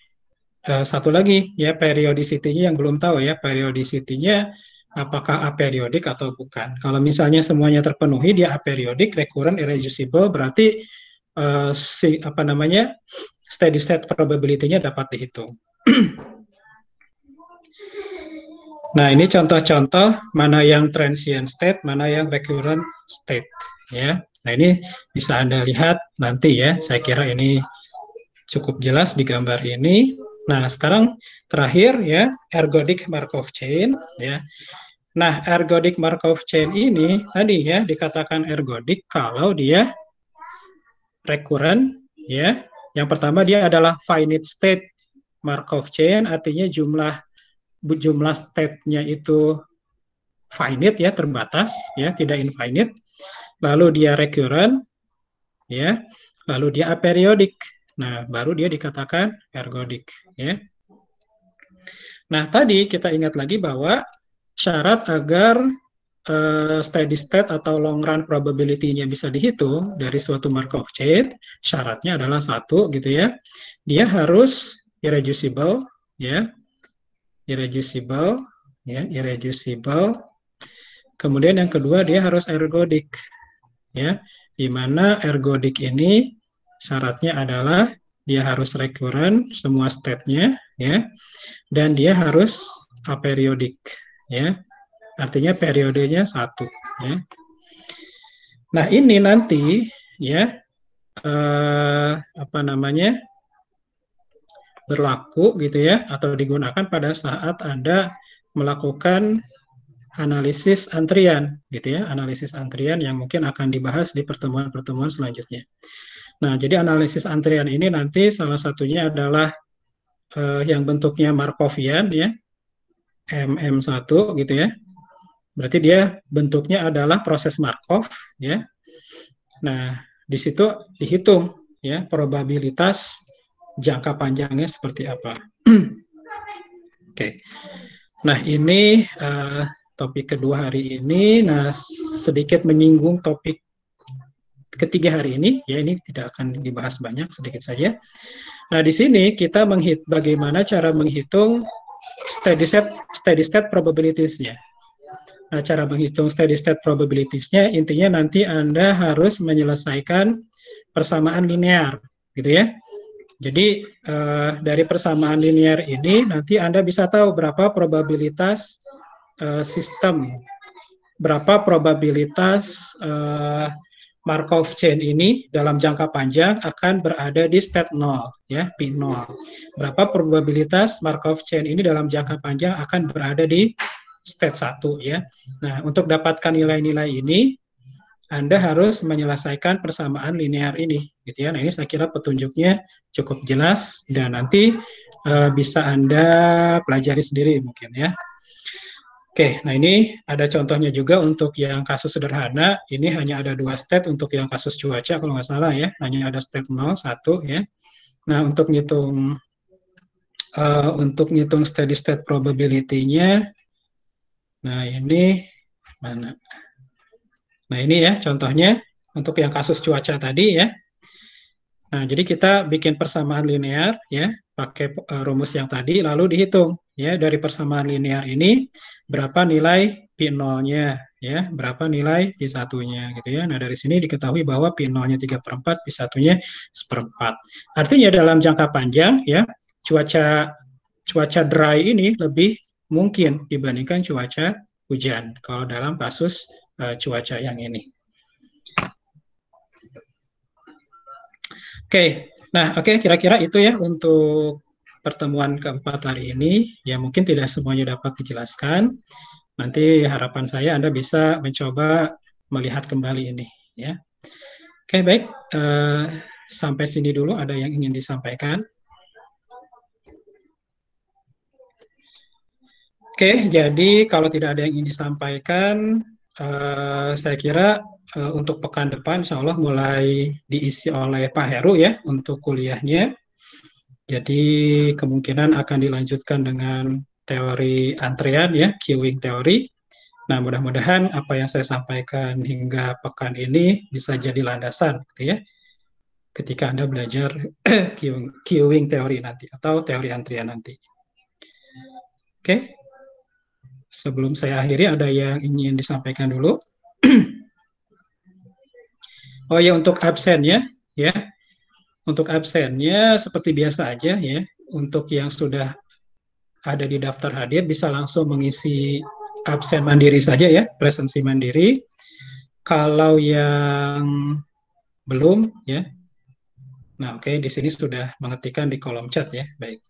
satu lagi ya, periodicity-nya yang belum tahu ya, periodicity-nya apakah aperiodic atau bukan. Kalau misalnya semuanya terpenuhi, dia aperiodic, recurrent, irreducible, berarti apa namanya, steady state probability-nya dapat dihitung. Nah, ini contoh-contoh mana yang transient state, mana yang recurrent state ya. Nah, ini bisa Anda lihat nanti ya. Saya kira ini cukup jelas di gambar ini. Nah, sekarang terakhir ya, ergodic Markov chain ya. Nah, ergodic Markov chain ini tadi ya dikatakan ergodic kalau dia recurrent ya. Yang pertama dia adalah finite state Markov chain, artinya jumlah state-nya itu finite ya, terbatas ya, tidak infinite. Lalu dia recurrent ya, lalu dia aperiodic. Nah, baru dia dikatakan ergodic ya. Nah, tadi kita ingat lagi bahwa syarat agar steady state atau long run probability-nya bisa dihitung dari suatu Markov chain, syaratnya adalah satu gitu ya. Dia harus irreducible ya. Irreducible ya, irreducible. Kemudian yang kedua dia harus ergodic ya. Di mana ergodic ini syaratnya adalah dia harus recurrent semua state-nya ya, dan dia harus aperiodic ya, artinya periodenya 1 ya. Nah, ini nanti ya apa namanya, berlaku gitu ya, atau digunakan pada saat Anda melakukan analisis antrian gitu ya, analisis antrian yang mungkin akan dibahas di pertemuan-pertemuan selanjutnya. Nah, jadi analisis antrian ini nanti salah satunya adalah yang bentuknya Markovian ya, MM1 gitu ya. Berarti dia bentuknya adalah proses Markov ya. Nah, di situ dihitung ya probabilitas jangka panjangnya seperti apa. Oke. Nah, ini topik kedua hari ini. Nah, sedikit menyinggung topik ketiga hari ini, ya ini tidak akan dibahas banyak, sedikit saja. Nah, di sini kita bagaimana cara menghitung steady state probabilities-nya. Nah, cara menghitung steady state probabilities-nya intinya nanti Anda harus menyelesaikan persamaan linear, gitu ya. Jadi dari persamaan linear ini nanti Anda bisa tahu berapa probabilitas sistem, berapa probabilitas Markov chain ini dalam jangka panjang akan berada di state 0, ya, P0. Berapa probabilitas Markov chain ini dalam jangka panjang akan berada di state 1, ya. Nah, untuk dapatkan nilai-nilai ini, Anda harus menyelesaikan persamaan linear ini, gitu ya. Nah, ini saya kira petunjuknya cukup jelas dan nanti bisa Anda pelajari sendiri mungkin, ya. Oke, nah ini ada contohnya juga untuk yang kasus sederhana. Ini hanya ada 2 state untuk yang kasus cuaca kalau nggak salah ya. Hanya ada state 0, 1 ya. Nah, untuk ngitung steady state probability-nya, nah ini mana? Nah ini ya contohnya untuk yang kasus cuaca tadi ya. Nah, jadi kita bikin persamaan linear ya, pakai rumus yang tadi, lalu dihitung ya dari persamaan linear ini berapa nilai P0-nya ya, berapa nilai P1-nya gitu ya. Nah, dari sini diketahui bahwa P0-nya 3/4, P1-nya 1/4. Artinya dalam jangka panjang ya, cuaca dry ini lebih mungkin dibandingkan cuaca hujan kalau dalam kasus cuaca yang ini. Kira-kira itu ya untuk pertemuan keempat hari ini. Ya mungkin tidak semuanya dapat dijelaskan. Nanti harapan saya Anda bisa mencoba melihat kembali ini. Ya. Baik. Sampai sini dulu. Ada yang ingin disampaikan? Jadi kalau tidak ada yang ingin disampaikan, saya kira untuk pekan depan insya Allah mulai diisi oleh Pak Heru ya untuk kuliahnya. Jadi kemungkinan akan dilanjutkan dengan teori antrean ya, queuing teori. Nah, mudah-mudahan apa yang saya sampaikan hingga pekan ini bisa jadi landasan gitu ya. Ketika Anda belajar queuing teori nanti atau teori antrian nanti. Sebelum saya akhiri ada yang ingin disampaikan dulu. Oh ya, untuk absennya ya. Untuk absennya seperti biasa aja ya. Untuk yang sudah ada di daftar hadir bisa langsung mengisi absen mandiri saja ya, presensi mandiri. Kalau yang belum ya. Nah, di sini sudah mengetikkan di kolom chat ya. Baik.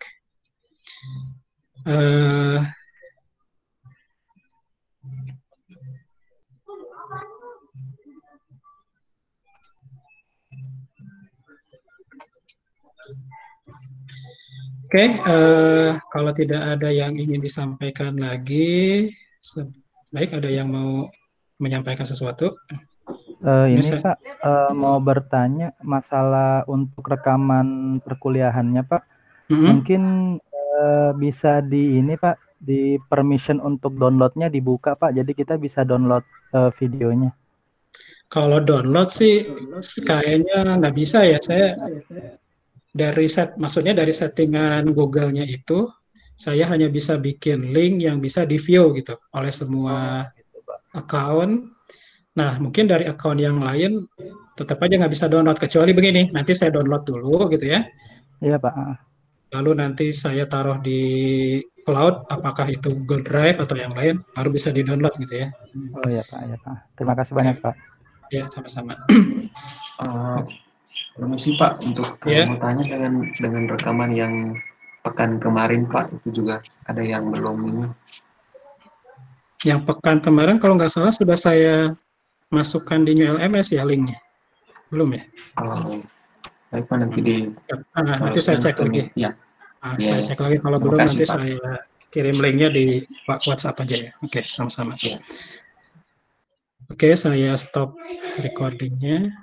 Kalau tidak ada yang ingin disampaikan lagi, baik, ada yang mau menyampaikan sesuatu? Ini Pak, mau bertanya masalah untuk rekaman perkuliahannya Pak. Mungkin bisa di ini Pak, di permission untuk downloadnya dibuka Pak, jadi kita bisa download videonya. Kalau download sih kayaknya nggak bisa ya. Saya maksudnya dari settingan Google-nya itu, saya hanya bisa bikin link yang bisa di-view gitu oleh semua account. Nah, mungkin dari account yang lain tetap aja nggak bisa download, kecuali begini, nanti saya download dulu gitu ya. Iya Pak. Lalu nanti saya taruh di cloud, apakah itu Google Drive atau yang lain, baru bisa di-download gitu ya. Oh iya Pak, ya Pak. Terima kasih banyak Pak. Ya, sama-sama. Permisi Pak, untuk mau tanya dengan rekaman yang pekan kemarin Pak, itu juga ada yang belum ini. Yang pekan kemarin kalau nggak salah sudah saya masukkan di New LMS ya linknya, belum ya? Baik Pak, nanti nanti saya cek lagi. Ya. Saya cek lagi, kalau belum nanti Pak. Saya kirim linknya di WhatsApp aja ya. Sama-sama. Ya. Saya stop recordingnya.